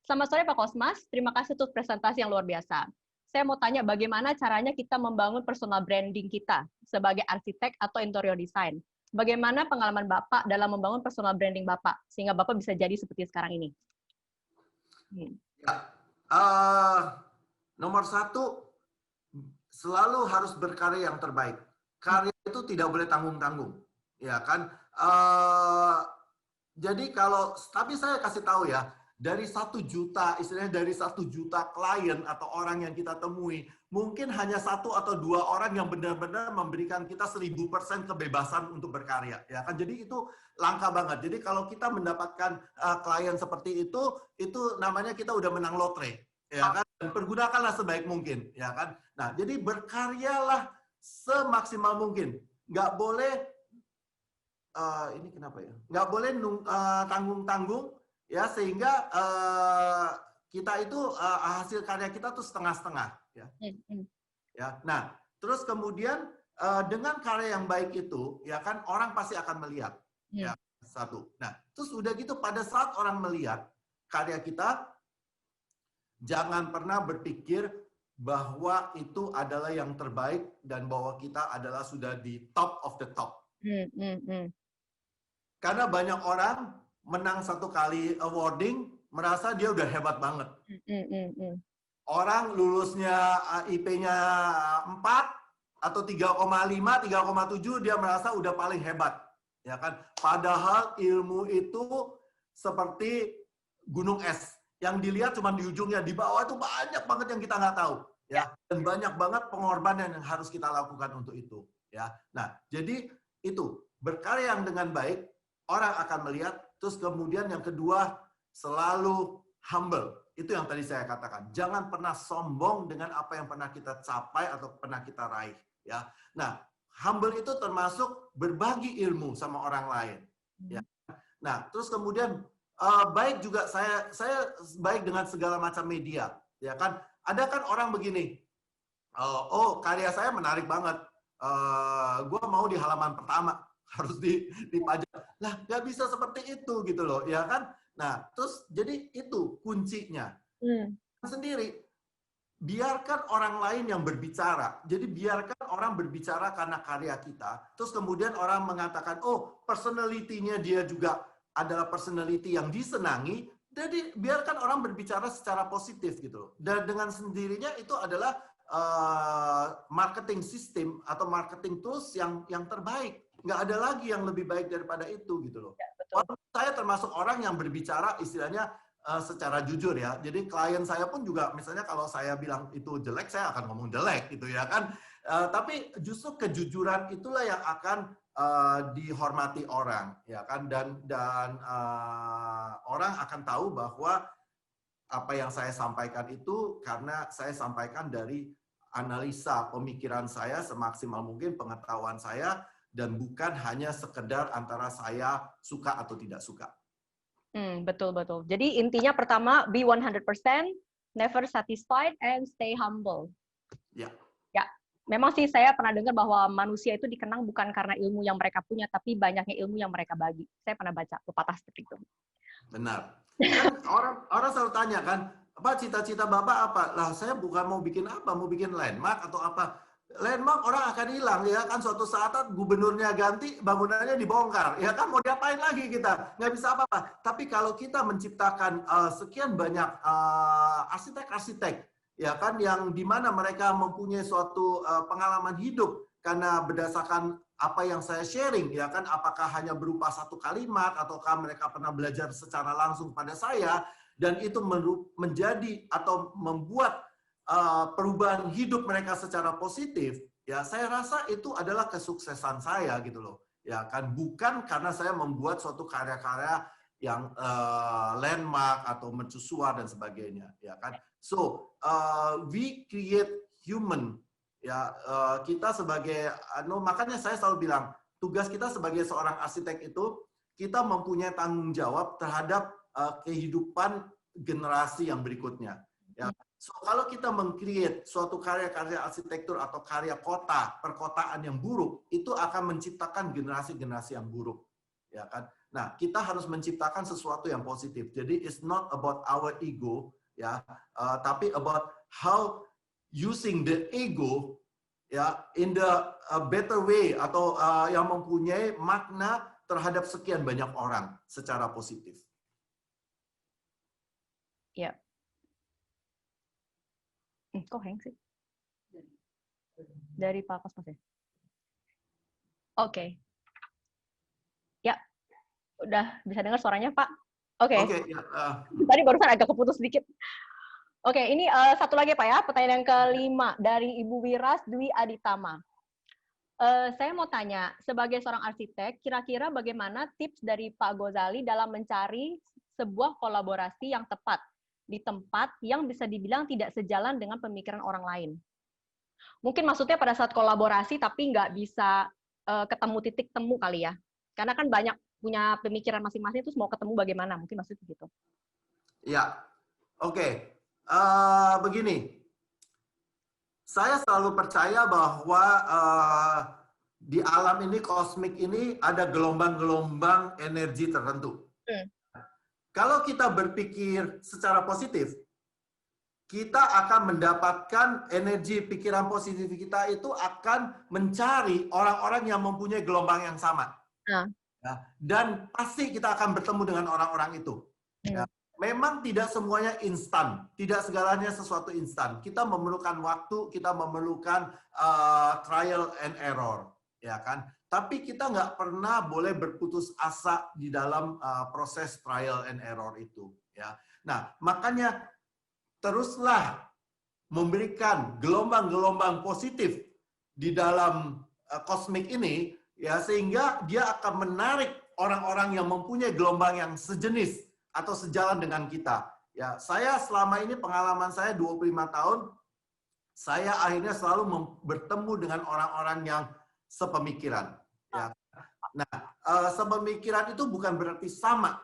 Speaker 4: Selamat sore Pak Kosmas, terima kasih untuk presentasi yang luar biasa. Saya mau tanya bagaimana caranya kita membangun personal branding kita sebagai arsitek atau interior design. Bagaimana pengalaman Bapak dalam membangun personal branding Bapak sehingga Bapak bisa jadi seperti sekarang ini?
Speaker 3: Ya, nomor satu, selalu harus berkarya yang terbaik. Karya itu tidak boleh tanggung-tanggung, ya kan? Jadi tapi saya kasih tahu ya, dari 1 juta, istilahnya dari 1 juta klien atau orang yang kita temui, mungkin hanya 1 atau 2 orang yang benar-benar memberikan kita 1000% kebebasan untuk berkarya, ya kan? Jadi itu langka banget. Jadi kalau kita mendapatkan klien seperti itu namanya kita udah menang lotre, ya kan? Dan pergunakanlah sebaik mungkin, ya kan? Nah, jadi berkaryalah semaksimal mungkin. Nggak boleh, ini kenapa ya? Nggak boleh tanggung-tanggung, ya, sehingga kita itu hasil karya kita tuh setengah-setengah, ya. Ya. Nah, terus kemudian dengan karya yang baik itu, ya kan, orang pasti akan melihat, ya, satu. Nah, terus udah gitu pada saat orang melihat karya kita, jangan pernah berpikir bahwa itu adalah yang terbaik dan bahwa kita adalah sudah di top of the top. Karena banyak orang menang 1 kali awarding, merasa dia udah hebat banget. Orang lulusnya IP-nya 4 atau 3,5, 3,7, dia merasa udah paling hebat. Ya kan? Padahal ilmu itu seperti gunung es. Yang dilihat cuma di ujungnya, di bawah itu banyak banget yang kita nggak tahu. Ya. Dan banyak banget pengorbanan yang harus kita lakukan untuk itu. Ya. Nah, jadi itu, berkarya yang dengan baik, orang akan melihat. Terus kemudian yang kedua, selalu humble. Itu yang tadi saya katakan. Jangan pernah sombong dengan apa yang pernah kita capai atau pernah kita raih. Ya. Nah, humble itu termasuk berbagi ilmu sama orang lain. Ya. Nah, terus kemudian baik juga saya baik dengan segala macam media. Ya kan? Ada kan orang begini, oh karya saya menarik banget. Gue mau di halaman pertama. Harus dipajang. Lah, nggak bisa seperti itu gitu loh, ya kan? Nah, terus jadi itu kuncinya. Sendiri, biarkan orang lain yang berbicara. Jadi biarkan orang berbicara karena karya kita. Terus kemudian orang mengatakan, oh personality-nya dia juga adalah personality yang disenangi. Jadi biarkan orang berbicara secara positif gitu. Dan dengan sendirinya itu adalah marketing system atau marketing tools yang terbaik. Nggak ada lagi yang lebih baik daripada itu gitu loh. Ya, betul. Saya termasuk orang yang berbicara istilahnya secara jujur ya. Jadi klien saya pun juga misalnya kalau saya bilang itu jelek, saya akan ngomong jelek gitu ya kan. Tapi justru kejujuran itulah yang akan dihormati orang ya kan, dan orang akan tahu bahwa apa yang saya sampaikan itu karena saya sampaikan dari analisa pemikiran saya semaksimal mungkin, pengetahuan saya, dan bukan hanya sekedar antara saya suka atau tidak suka.
Speaker 4: Betul. Jadi intinya pertama, be 100%, never satisfied, and stay humble.
Speaker 3: Ya.
Speaker 4: Ya, memang sih saya pernah dengar bahwa manusia itu dikenang bukan karena ilmu yang mereka punya, tapi banyaknya ilmu yang mereka bagi. Saya pernah baca pepatah seperti itu.
Speaker 3: Benar. Kan orang selalu tanya kan, apa cita-cita Bapak apa? Lah saya bukan mau bikin apa, mau bikin landmark atau apa. Landmark orang akan hilang ya kan, suatu saat gubernurnya ganti, bangunannya dibongkar. Ya kan mau diapain lagi kita? Nggak bisa apa-apa. Tapi kalau kita menciptakan sekian banyak arsitek-arsitek ya kan, yang dimana mereka mempunyai suatu pengalaman hidup karena berdasarkan apa yang saya sharing ya kan, apakah hanya berupa 1 kalimat ataukah mereka pernah belajar secara langsung pada saya, dan itu menjadi atau membuat perubahan hidup mereka secara positif, ya saya rasa itu adalah kesuksesan saya gitu loh, ya kan, bukan karena saya membuat suatu karya-karya yang landmark atau mercusuar dan sebagainya, ya kan. So we create human, ya kita sebagai makanya saya selalu bilang tugas kita sebagai seorang arsitek itu kita mempunyai tanggung jawab terhadap kehidupan generasi yang berikutnya. Ya. So, kalau kita meng-create suatu karya-karya arsitektur atau karya kota, perkotaan yang buruk, itu akan menciptakan generasi-generasi yang buruk, ya kan. Nah, kita harus menciptakan sesuatu yang positif. Jadi it's not about our ego, ya, tapi about how using the ego, ya, in the better way, atau yang mempunyai makna terhadap sekian banyak orang secara positif.
Speaker 4: Ya. Kok hang sih? Dari Pak Kosmas ya? Oke. Ya, udah bisa dengar suaranya, Pak? Oke.
Speaker 3: Ya,
Speaker 4: Tadi barusan agak keputus sedikit. Oke, ini satu lagi Pak ya, pertanyaan yang kelima dari Ibu Wiras Dwi Aditama. Saya mau tanya, sebagai seorang arsitek, kira-kira bagaimana tips dari Pak Ghazali dalam mencari sebuah kolaborasi yang tepat di tempat yang bisa dibilang tidak sejalan dengan pemikiran orang lain? Mungkin maksudnya pada saat kolaborasi tapi nggak bisa ketemu titik temu kali ya. Karena kan banyak punya pemikiran masing-masing, terus mau ketemu bagaimana? Mungkin maksudnya gitu.
Speaker 3: Ya, oke. Begini, saya selalu percaya bahwa di alam ini, kosmik ini, ada gelombang-gelombang energi tertentu. Kalau kita berpikir secara positif, kita akan mendapatkan energi pikiran positif kita itu akan mencari orang-orang yang mempunyai gelombang yang sama. Ya, dan pasti kita akan bertemu dengan orang-orang itu. Ya. Memang tidak semuanya instan, tidak segalanya sesuatu instan. Kita memerlukan waktu, kita memerlukan trial and error, ya kan? Tapi kita nggak pernah boleh berputus asa di dalam proses trial and error itu, ya. Nah, makanya teruslah memberikan gelombang-gelombang positif di dalam kosmik ini, ya, sehingga dia akan menarik orang-orang yang mempunyai gelombang yang sejenis atau sejalan dengan kita. Ya, saya selama ini, pengalaman saya 25 tahun, saya akhirnya selalu bertemu dengan orang-orang yang sepemikiran. Ya. Nah, sepemikiran itu bukan berarti sama,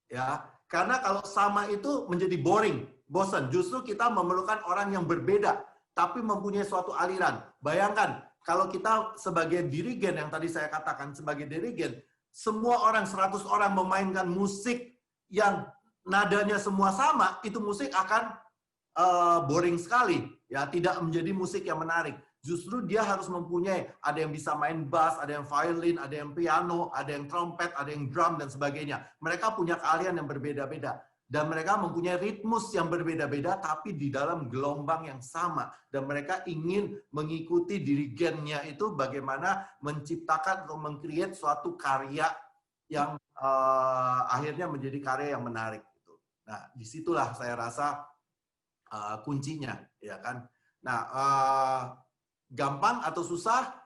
Speaker 3: ya, karena kalau sama itu menjadi boring, bosan. Justru kita memerlukan orang yang berbeda, tapi mempunyai suatu aliran. Bayangkan, kalau kita sebagai dirigen, yang tadi saya katakan sebagai dirigen, semua orang, 100 orang memainkan musik yang nadanya semua sama, itu musik akan boring sekali, ya, tidak menjadi musik yang menarik. Justru dia harus mempunyai, ada yang bisa main bass, ada yang violin, ada yang piano, ada yang trompet, ada yang drum, dan sebagainya. Mereka punya keahlian yang berbeda-beda. Dan mereka mempunyai ritmus yang berbeda-beda, tapi di dalam gelombang yang sama. Dan mereka ingin mengikuti dirigennya itu bagaimana menciptakan atau meng-create suatu karya yang akhirnya menjadi karya yang menarik. Nah, disitulah saya rasa kuncinya, ya kan. Nah, gampang atau susah?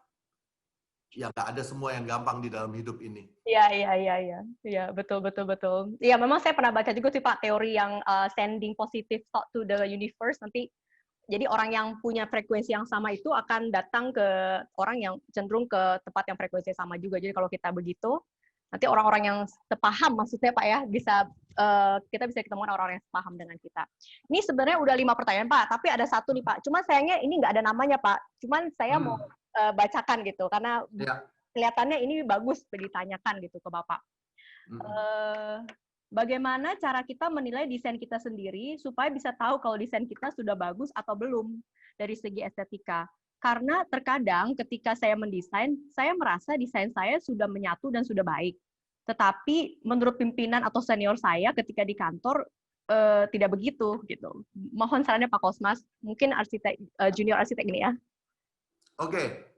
Speaker 3: Ya, nggak ada semua yang gampang di dalam hidup ini.
Speaker 4: Iya, betul. Iya, memang saya pernah baca juga sih Pak teori yang sending positive thought to the universe. Nanti jadi orang yang punya frekuensi yang sama itu akan datang ke orang yang cenderung ke tempat yang frekuensi sama juga. Jadi kalau kita begitu, nanti orang-orang yang sepaham, maksudnya Pak ya, kita bisa ketemu orang-orang yang sepaham dengan kita. Ini sebenarnya udah 5 pertanyaan Pak, tapi ada satu nih Pak. Cuma sayangnya ini nggak ada namanya Pak. Cuman saya mau bacakan gitu, karena kelihatannya ini bagus ditanyakan gitu ke Bapak. Bagaimana cara kita menilai desain kita sendiri supaya bisa tahu kalau desain kita sudah bagus atau belum dari segi estetika? Karena terkadang ketika saya mendesain, saya merasa desain saya sudah menyatu dan sudah baik. Tetapi menurut pimpinan atau senior saya ketika di kantor tidak begitu gitu. Mohon sarannya Pak Kosmas, mungkin arsitek junior arsitek ini ya.
Speaker 3: Oke.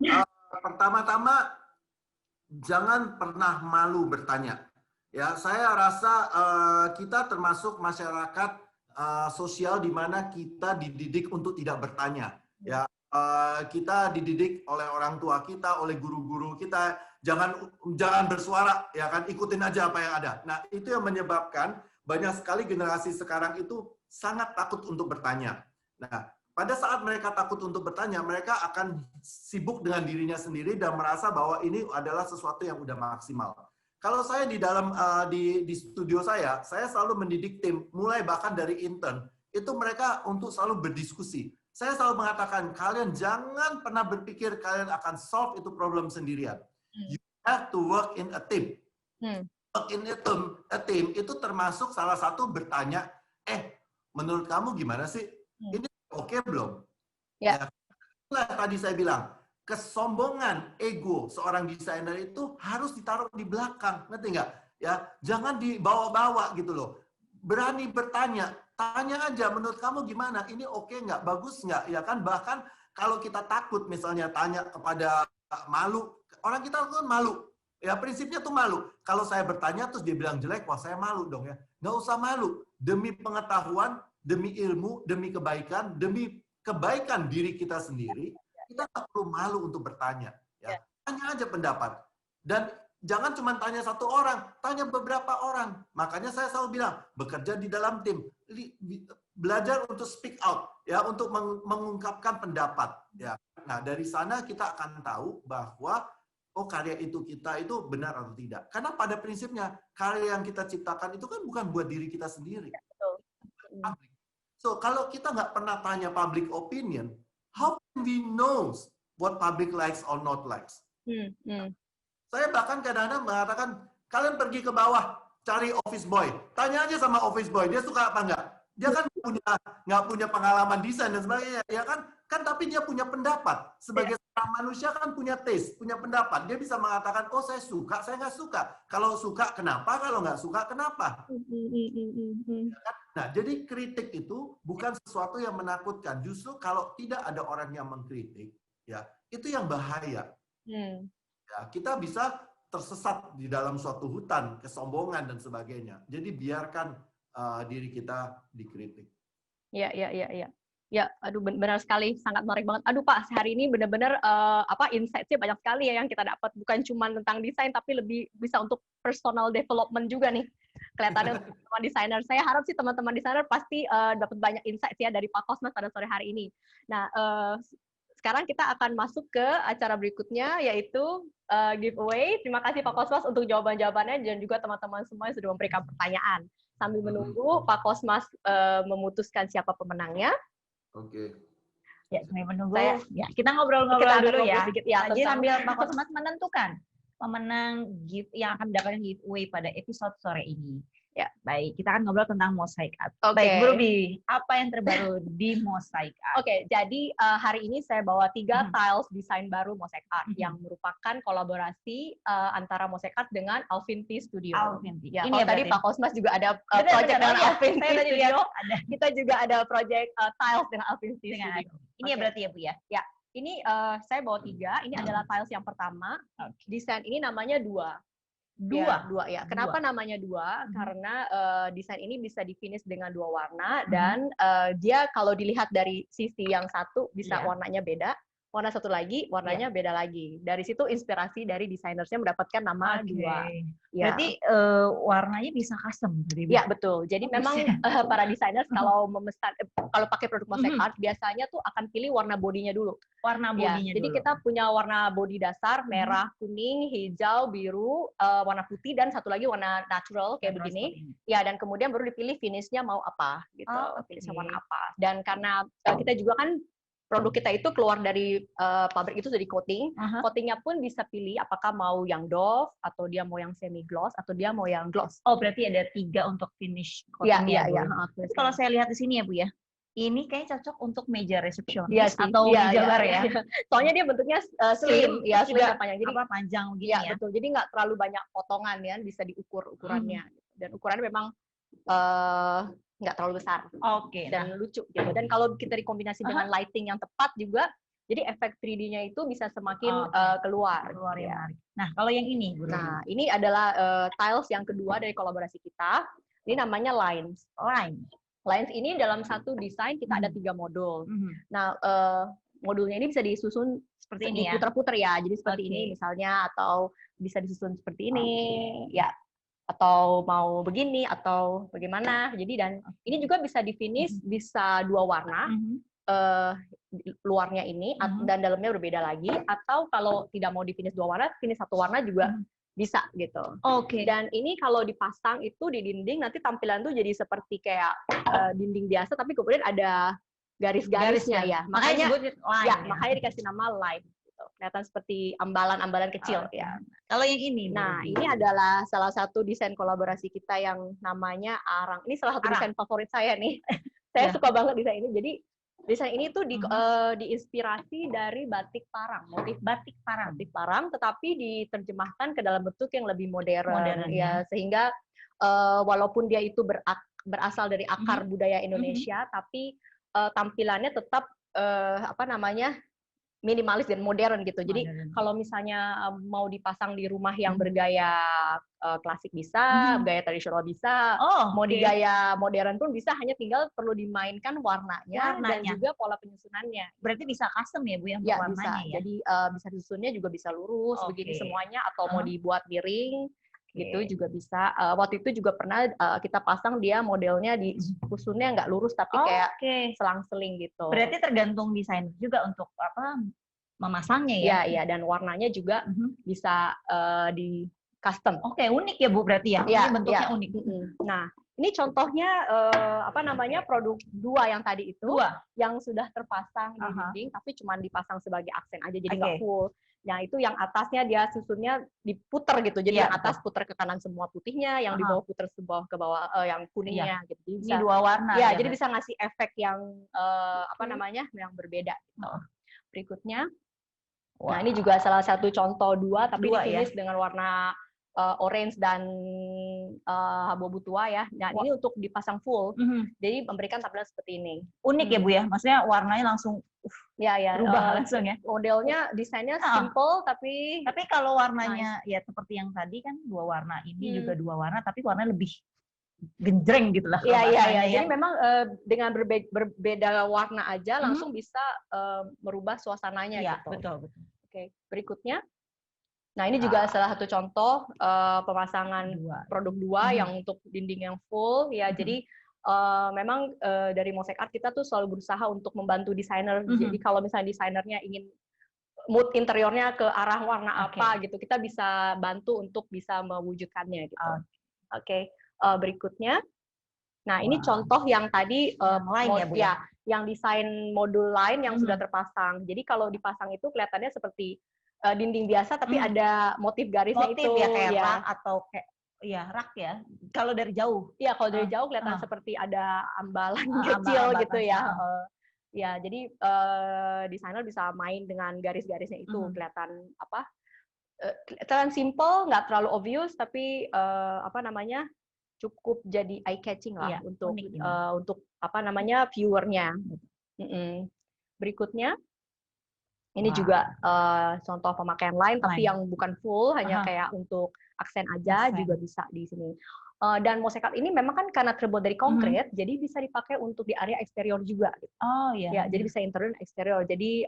Speaker 3: Pertama-tama jangan pernah malu bertanya. Ya, saya rasa kita termasuk masyarakat sosial di mana kita dididik untuk tidak bertanya. Ya, kita dididik oleh orang tua kita, oleh guru-guru kita, jangan bersuara, ya kan, ikutin aja apa yang ada. Nah, itu yang menyebabkan banyak sekali generasi sekarang itu sangat takut untuk bertanya. Nah, pada saat mereka takut untuk bertanya, mereka akan sibuk dengan dirinya sendiri dan merasa bahwa ini adalah sesuatu yang udah maksimal. Kalau saya di dalam di studio saya selalu mendidik tim, mulai bahkan dari intern, itu mereka untuk selalu berdiskusi. Saya selalu mengatakan, kalian jangan pernah berpikir kalian akan solve itu problem sendirian. You have to work in a team. work in a team itu termasuk salah satu bertanya, menurut kamu gimana sih? Ini oke belum?
Speaker 4: Ya.
Speaker 3: Itulah tadi saya bilang, kesombongan, ego seorang desainer itu harus ditaruh di belakang, ngerti nggak? Ya, jangan dibawa-bawa gitu loh. Berani bertanya, tanya aja, menurut kamu gimana? Ini oke nggak? Bagus nggak? Ya kan, bahkan kalau kita takut misalnya tanya kepada malu, orang kita kan malu. Ya prinsipnya tuh malu. Kalau saya bertanya terus dia bilang jelek, wah saya malu dong ya. Nggak usah malu. Demi pengetahuan, demi ilmu, demi kebaikan, demi kebaikan diri kita sendiri, kita nggak perlu malu untuk bertanya. Ya. Tanya aja pendapat. Dan jangan cuma tanya satu orang, tanya beberapa orang. Makanya saya selalu bilang, bekerja di dalam tim, belajar untuk speak out, ya, untuk mengungkapkan pendapat. Ya. Nah dari sana kita akan tahu bahwa karya kita itu benar atau tidak. Karena pada prinsipnya karya yang kita ciptakan itu kan bukan buat diri kita sendiri. So kalau kita nggak pernah tanya public opinion, how can we know what public likes or not likes? Saya bahkan kadang-kadang mengatakan, kalian pergi ke bawah, cari office boy. Tanya aja sama office boy, dia suka apa enggak? Dia kan nggak punya pengalaman desain dan sebagainya. Ya kan tapi dia punya pendapat. Sebagai seorang manusia kan punya taste, punya pendapat. Dia bisa mengatakan, oh saya suka, saya nggak suka. Kalau suka, kenapa? Kalau nggak suka, kenapa? Nah, jadi kritik itu bukan sesuatu yang menakutkan. Justru kalau tidak ada orang yang mengkritik, ya itu yang bahaya. Ya, kita bisa tersesat di dalam suatu hutan, kesombongan dan sebagainya. Jadi biarkan diri kita dikritik.
Speaker 4: Ya, aduh benar sekali, sangat menarik banget. Aduh Pak, hari ini benar-benar insight-nya banyak sekali ya yang kita dapat, bukan cuma tentang desain tapi lebih bisa untuk personal development juga nih. Kelihatannya teman-teman desainer. Saya harap sih teman-teman desainer pasti dapat banyak insight ya dari Pak Cosmas pada sore hari ini. Nah, sekarang kita akan masuk ke acara berikutnya yaitu giveaway. Terima kasih Pak Cosmas untuk jawaban-jawabannya dan juga teman-teman semua yang sudah memberikan pertanyaan. Sambil menunggu Pak Cosmas memutuskan siapa pemenangnya.
Speaker 3: Oke.
Speaker 1: Ya, sambil menunggu. Ya, kita ngobrol-ngobrol dulu ya.
Speaker 4: Sedikit, ya.
Speaker 1: Jadi sambil Pak Cosmas menentukan pemenang yang akan mendapatkan giveaway pada episode sore ini. Ya, baik. Kita akan ngobrol tentang Mosaic Art. Baik, Bu Ruby, apa yang terbaru di Mosaic Art?
Speaker 4: Oke, jadi hari ini saya bawa 3 tiles desain baru Mosaic Art yang merupakan kolaborasi antara Mosaic Art dengan Alvin T Studio. Ya, ini ya, tadi Pak Cosmas juga ada project dengan Alvin T Studio. Kita juga ada project tiles dengan Alvin T Studio.
Speaker 1: Ini ya berarti ya Bu ya?
Speaker 4: Ya, ini saya bawa 3. Ini adalah tiles yang pertama. Desain ini namanya 2. Dua ya. Kenapa namanya 2? Karena desain ini bisa di-finish dengan 2 warna dan dia kalau dilihat dari sisi yang satu bisa warnanya beda, warna satu lagi warnanya beda lagi. Dari situ inspirasi dari desainersnya mendapatkan nama 2. Ya.
Speaker 1: Berarti warnanya bisa custom.
Speaker 4: Ya betul. Jadi memang para desainers kalau memesan kalau pakai produk Mosaic Art biasanya tuh akan pilih warna bodinya dulu.
Speaker 1: Warna bodinya
Speaker 4: dulu. Jadi kita punya warna body dasar merah, kuning, hijau, biru, warna putih dan satu lagi warna natural kayak begini. Ya dan kemudian baru dipilih finishnya mau apa gitu. Finishnya warna apa. Dan karena kita juga kan produk kita itu keluar dari pabrik itu dari coating. Coatingnya pun bisa pilih apakah mau yang doff atau dia mau yang semi gloss atau dia mau yang gloss.
Speaker 1: Oh berarti ada 3 untuk finish coatingnya.
Speaker 4: Iya.
Speaker 1: Kalau saya lihat di sini ya Bu ya, ini kayak cocok untuk meja resepsionis
Speaker 4: atau meja bar ya. Soalnya dia bentuknya slim, ya slim dan panjang.
Speaker 1: Jadi panjang begini
Speaker 4: ya. Betul. Jadi nggak terlalu banyak potongan ya, bisa diukur ukurannya. Dan ukurannya memang nggak terlalu besar.
Speaker 1: Oke.
Speaker 4: Dan lucu gitu. Dan kalau kita dikombinasi dengan lighting yang tepat juga, jadi efek 3D-nya itu bisa semakin keluar
Speaker 1: ya. Nah, kalau yang ini, Bu.
Speaker 4: Nah, ini adalah tiles yang kedua dari kolaborasi kita. Ini namanya Lines. Lines ini dalam satu desain kita ada 3 modul. Nah, modulnya ini bisa disusun
Speaker 1: seperti ini ya.
Speaker 4: Diputar-putar ya. Jadi seperti ini misalnya atau bisa disusun seperti ini. Ya. Atau mau begini atau bagaimana. Jadi dan ini juga bisa di-finish bisa 2 warna. Luarnya ini dan dalamnya berbeda lagi atau kalau tidak mau di-finish 2 warna, finish 1 warna juga bisa gitu.
Speaker 1: Oke.
Speaker 4: Dan ini kalau dipasang itu di dinding nanti tampilan tuh jadi seperti kayak dinding biasa tapi kemudian ada garis-garisnya ya. Makanya makanya dikasih nama line. gitu. Kelihatan seperti ambalan-ambalan kecil ya.
Speaker 1: Kalau yang ini,
Speaker 4: Nah, ini adalah salah satu desain kolaborasi kita yang namanya Arang. Ini salah satu desain favorit saya nih. Saya suka banget desain ini. Jadi desain ini tuh diinspirasi dari batik parang, motif batik parang, tetapi diterjemahkan ke dalam bentuk yang lebih modern ya, sehingga walaupun dia itu berasal dari akar budaya Indonesia, tapi tampilannya tetap minimalis dan modern gitu. Jadi kalau misalnya mau dipasang di rumah yang bergaya klasik bisa, gaya tradisional bisa, mau digaya modern pun bisa, hanya tinggal perlu dimainkan warnanya dan juga pola penyusunannya.
Speaker 1: Berarti bisa custom ya Bu yang
Speaker 4: ya,
Speaker 1: warnanya
Speaker 4: bisa. Jadi bisa susunnya juga bisa lurus begini semuanya, atau mau dibuat miring gitu juga bisa. Waktu itu juga pernah kita pasang dia modelnya di susunnya nggak lurus tapi kayak selang-seling gitu.
Speaker 1: Berarti tergantung desain juga untuk memasangnya ya?
Speaker 4: Iya, dan warnanya juga bisa di custom.
Speaker 1: Oke, unik ya Bu berarti ya? Ini bentuknya unik.
Speaker 4: Nah, ini contohnya produk 2 yang tadi itu, yang sudah terpasang di dinding, tapi cuma dipasang sebagai aksen aja, jadi nggak full. Nah, itu yang atasnya dia susunnya diputer gitu, jadi yang atas puter ke kanan semua putihnya, yang di bawah puter ke bawah yang kuningnya gitu. Jadi
Speaker 1: bisa, ini 2 warna.
Speaker 4: Ya, jadi bisa ngasih efek yang yang berbeda. Gitu. Berikutnya, nah ini juga salah satu contoh 2, tapi ditulis dengan warna orange dan abu-abu tua ya. Nah, ini untuk dipasang full. Jadi memberikan tampilan seperti ini.
Speaker 1: Unik ya Bu ya? Maksudnya warnanya langsung berubah langsung ya.
Speaker 4: Modelnya desainnya simple tapi
Speaker 1: kalau warnanya ya seperti yang tadi kan 2 warna, ini juga 2 warna tapi warnanya lebih genjreng gitu lah.
Speaker 4: Iya. Jadi memang dengan berbeda warna aja langsung bisa merubah suasananya gitu.
Speaker 1: Betul.
Speaker 4: Oke, berikutnya. Nah, ini juga salah satu contoh pemasangan produk 2 yang untuk dinding yang full ya. Jadi memang dari Mosaic Art kita tuh selalu berusaha untuk membantu desainer. Jadi kalau misalnya desainernya ingin mood interiornya ke arah warna apa gitu, kita bisa bantu untuk bisa mewujudkannya gitu. Oke. Berikutnya. Nah, ini contoh yang tadi yang desain modul lain yang sudah terpasang. Jadi kalau dipasang itu kelihatannya seperti dinding biasa tapi ada motif garisnya itu
Speaker 1: ya kayak rak atau kayak rak ya. Kalau dari jauh.
Speaker 4: Iya, kalau dari jauh kelihatan seperti ada ambalan kecil gitu ya. Ya, jadi desainer bisa main dengan garis-garisnya itu, kelihatan kelihatan simple, nggak terlalu obvious tapi cukup jadi eye catching lah untuk viewernya. Berikutnya. Ini juga contoh pemakaian lain, tapi yang bukan full, hanya kayak untuk aksen aja juga bisa di sini. Dan Mosaic Art ini memang kan karena terbuat dari konkret, jadi bisa dipakai untuk di area eksterior juga. Gitu. Ya, jadi bisa interior dan eksterior. Jadi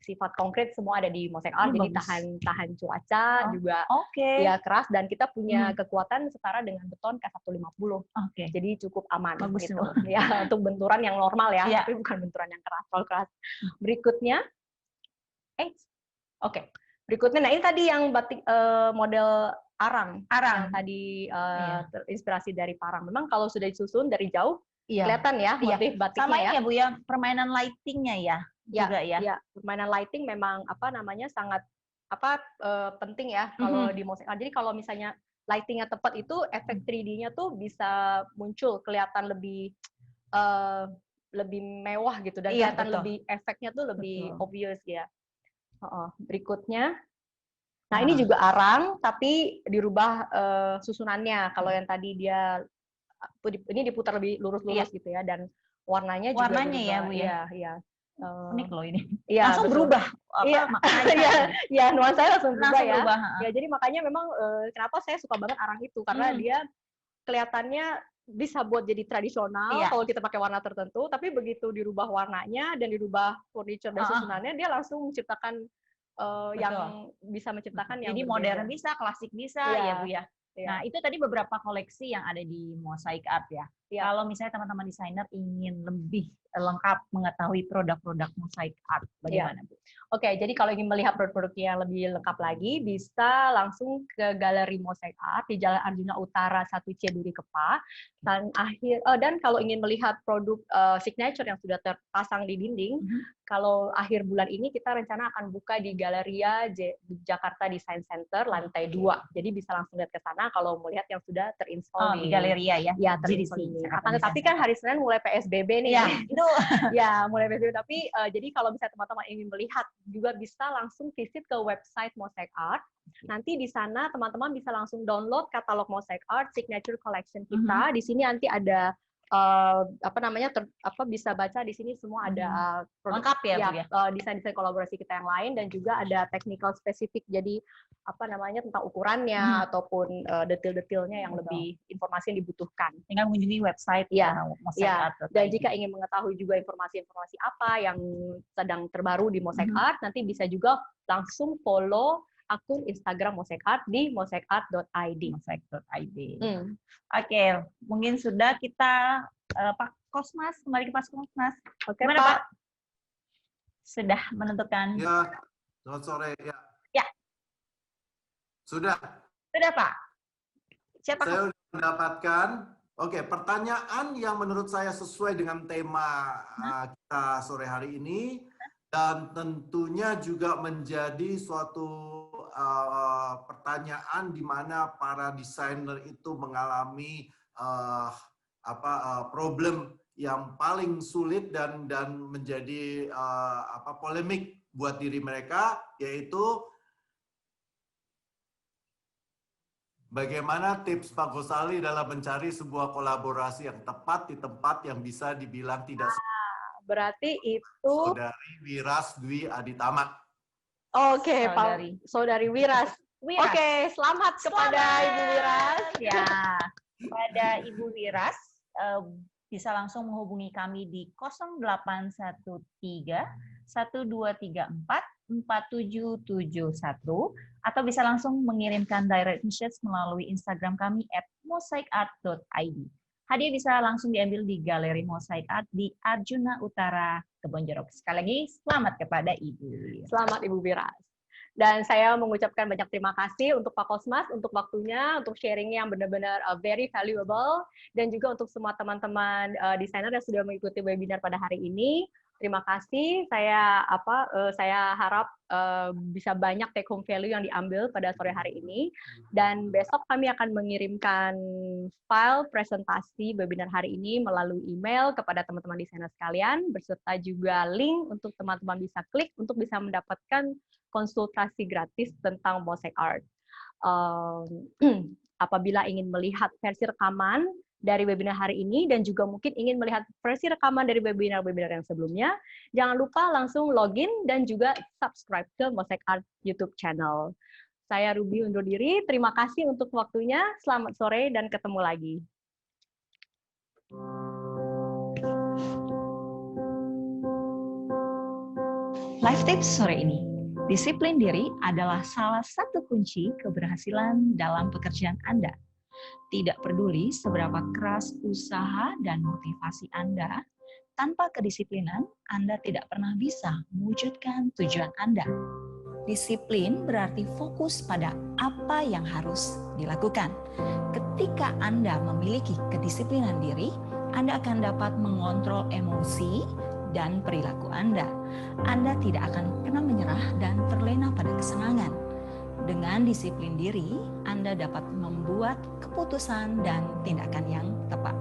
Speaker 4: sifat konkret semua ada di Mosaic Art, jadi tahan cuaca juga, ya keras, dan kita punya kekuatan setara dengan beton K150. Jadi cukup aman.
Speaker 1: Bagus
Speaker 4: gitu. Ya, untuk benturan yang normal ya, tapi bukan benturan yang keras. Kalau keras. Berikutnya. Berikutnya, nah ini tadi yang batik model arang. Yang tadi terinspirasi dari parang. Memang kalau sudah disusun dari jauh, kelihatan ya motif batiknya.
Speaker 1: Sama ini ya Bu ya, permainan lightingnya ya. Juga ya.
Speaker 4: Permainan lighting memang sangat penting ya kalau di Mosaic Art. Jadi kalau misalnya lightingnya tepat itu efek 3D-nya tuh bisa muncul, kelihatan lebih mewah gitu, dan kelihatan lebih efeknya tuh lebih obvious ya. Berikutnya, nah ini juga arang tapi dirubah susunannya. Kalau yang tadi dia ini diputar lebih lurus-lurus gitu ya, dan warnanya juga
Speaker 1: warnanya ya Bu ya.
Speaker 4: Iya.
Speaker 1: Unik loh ini.
Speaker 4: Langsung berubah. Iya, nuansanya langsung berubah ya. Ya, jadi makanya memang kenapa saya suka banget arang itu, karena dia kelihatannya bisa buat jadi tradisional kalau kita pakai warna tertentu, tapi begitu dirubah warnanya dan dirubah furniture dan susunannya, dia langsung menciptakan yang bisa menciptakan yang
Speaker 1: jadi
Speaker 4: berbeda.
Speaker 1: Modern bisa, klasik bisa ya Bu ya. Nah, itu tadi beberapa koleksi yang ada di Mosaic Art ya.
Speaker 4: Ya.
Speaker 5: Kalau misalnya teman-teman desainer ingin lebih lengkap mengetahui produk-produk Mosaic Art, bagaimana Bu?
Speaker 4: Oke, jadi kalau ingin melihat produk-produk yang lebih lengkap lagi, bisa langsung ke Galeri Mosaic Art di Jalan Arjuna Utara 1C Duri Kepa. Dan kalau ingin melihat produk signature yang sudah terpasang di dinding, kalau akhir bulan ini kita rencana akan buka di Galeria Jakarta Design Center lantai 2. Jadi bisa langsung lihat ke sana kalau melihat yang sudah terinstall
Speaker 5: di Galeria ya.
Speaker 4: Ya, terinstall ini. Akan tetapi kan hari Senin mulai PSBB nih.
Speaker 5: Ya, itu.
Speaker 4: Ya, mulai PSBB. Tapi jadi kalau misalnya teman-teman ingin melihat, juga bisa langsung visit ke website Mosaic Art. Nanti di sana teman-teman bisa langsung download katalog Mosaic Art Signature Collection kita. Di sini nanti ada bisa baca di sini semua ada produk
Speaker 5: lengkap ya, Bu, ya?
Speaker 4: Desain-desain kolaborasi kita yang lain, dan juga ada technical spesifik, jadi tentang ukurannya ataupun detail-detailnya yang lebih informasi yang dibutuhkan.
Speaker 5: Tinggal mengunjungi website Mosaic Art.
Speaker 4: Dan jika ingin mengetahui juga informasi-informasi apa yang sedang terbaru di Mosaic Art, nanti bisa juga langsung follow akun Instagram Mosaic Art di mosaicart.id.
Speaker 5: Mosaic.id. Oke, mungkin sudah kita Pak Kosmas, kembali ke Pak Kosmas.
Speaker 4: Oke,
Speaker 5: gimana,
Speaker 4: Pak?
Speaker 5: Pak? Sudah menentukan?
Speaker 3: Ya, selamat sore. Ya.
Speaker 5: Ya.
Speaker 3: Sudah.
Speaker 5: Sudah, Pak. Siapa?
Speaker 3: Saya sudah mendapatkan. Oke, pertanyaan yang menurut saya sesuai dengan tema kita sore hari ini, dan tentunya juga menjadi suatu pertanyaan di mana para desainer itu mengalami problem yang paling sulit dan menjadi polemik buat diri mereka, yaitu bagaimana tips Pak Ghosali dalam mencari sebuah kolaborasi yang tepat di tempat yang bisa dibilang tidak.
Speaker 4: Berarti itu
Speaker 3: Saudari Wiras Dwi Aditama.
Speaker 4: Oke, Saudari Wiras. Oke, selamat kepada Ibu Wiras.
Speaker 5: Ya, kepada Ibu Wiras bisa langsung menghubungi kami di 0813 1234 4771 atau bisa langsung mengirimkan direct message melalui Instagram kami @mosaicart.id. Hadiah bisa langsung diambil di Galeri Mosaic Art di Arjuna Utara, Kebonjeruk. Sekali lagi, selamat kepada Ibu.
Speaker 4: Selamat Ibu Wiras. Dan saya mengucapkan banyak terima kasih untuk Pak Kosmas, untuk waktunya, untuk sharingnya yang benar-benar very valuable, dan juga untuk semua teman-teman desainer yang sudah mengikuti webinar pada hari ini. Terima kasih. Saya harap bisa banyak take home value yang diambil pada sore hari ini. Dan besok kami akan mengirimkan file presentasi webinar hari ini melalui email kepada teman-teman desainer sekalian, beserta juga link untuk teman-teman bisa klik untuk bisa mendapatkan konsultasi gratis tentang Mosaic Art. Apabila ingin melihat versi rekaman dari webinar hari ini dan juga mungkin ingin melihat versi rekaman dari webinar-webinar yang sebelumnya, jangan lupa langsung login dan juga subscribe ke Mosaic Art YouTube channel. Saya Ruby undur diri, terima kasih untuk waktunya, selamat sore dan ketemu lagi.
Speaker 5: Live tips sore ini. Disiplin diri adalah salah satu kunci keberhasilan dalam pekerjaan Anda. Tidak peduli seberapa keras usaha dan motivasi Anda, tanpa kedisiplinan, Anda tidak pernah bisa mewujudkan tujuan Anda. Disiplin berarti fokus pada apa yang harus dilakukan. Ketika Anda memiliki kedisiplinan diri, Anda akan dapat mengontrol emosi dan perilaku Anda. Anda tidak akan pernah menyerah dan terlena pada kesenangan. Dengan disiplin diri, Anda dapat membuat keputusan dan tindakan yang tepat.